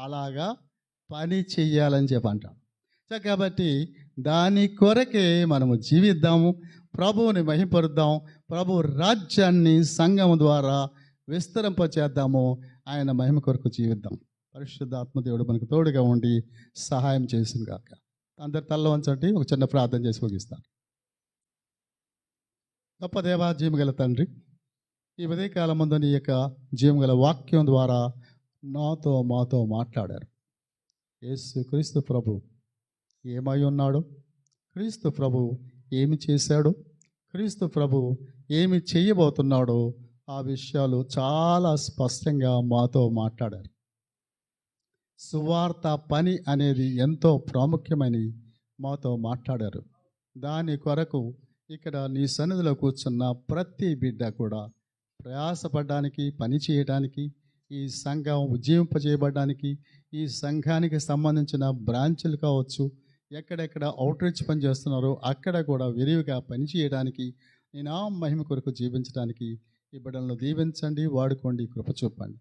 అలాగా పని చెయ్యాలని చెప్పి అంటాం. కాబట్టి దాని కొరకే మనము జీవిద్దాము, ప్రభువుని మహింపరుద్దాం, ప్రభు రాజ్యాన్ని సంఘం ద్వారా విస్తరింపచేద్దాము, ఆయన మహిమ కొరకు జీవిద్దాం. పరిశుద్ధాత్మ దేవుడు మనకు తోడుగా ఉండి సహాయం చేసింది కాక. అందరి తల్ల వంచండి, ఒక చిన్న ప్రార్థన చేసి ముగిస్తాను. గొప్ప దేవా, జీవగల తండ్రి, ఈ ఉదయకాలం ముందు నీ యొక్క జీవగల వాక్యం ద్వారా మాతో మాట్లాడారు. యేసు క్రీస్తు ప్రభు ఏమై ఉన్నాడు, క్రీస్తు ప్రభు ఏమి చేశాడు, క్రీస్తు ప్రభు ఏమి చేయబోతున్నాడో ఆ విషయాలు చాలా స్పష్టంగా మాతో మాట్లాడారు. సువార్త పని అనేది ఎంతో ప్రాముఖ్యమని మాతో మాట్లాడారు. దాని కొరకు ఇక్కడ నీ సన్నిధిలో కూర్చున్న ప్రతి బిడ్డ కూడా ప్రయాసపడడానికి, పని చేయడానికి, ఈ సంఘం ఉజ్జీవింపజేయబడడానికి, ఈ సంఘానికి సంబంధించిన బ్రాంచులు కావచ్చు, ఎక్కడెక్కడ అవుట్రీచ్ పని చేస్తున్నారో అక్కడ కూడా విరివిగా పనిచేయడానికి, నేను ఆ మహిమ కొరకు జీవించడానికి ఈ బిడ్డలను దీవించండి, వాడుకోండి, కృప చూపండి.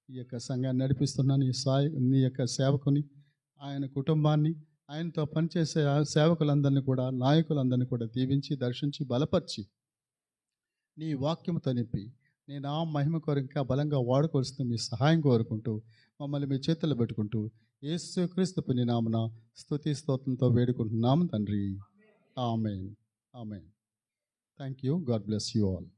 ఈ యొక్క సంఘాన్ని నడిపిస్తున్న నీ యొక్క సేవకుని, ఆయన కుటుంబాన్ని, ఆయనతో పనిచేసే సేవకులందరినీ కూడా, నాయకులందరినీ కూడా దీవించి, దర్శించి, బలపరిచి నీ వాక్యంతో నింపి నేను ఆ మహిమ కొరకు ఇంకా బలంగా వాడుకోవాల్సిన మీ సహాయం కోరుకుంటూ మమ్మల్ని మీ చేతుల్లో పెట్టుకుంటూ యేసు క్రీస్తు పుణ్య నామమున స్తుతి స్తోత్రంతో వేడుకుంటున్నాము తండ్రి. ఆమేన్. ఆమేన్. Thank you. God bless you all.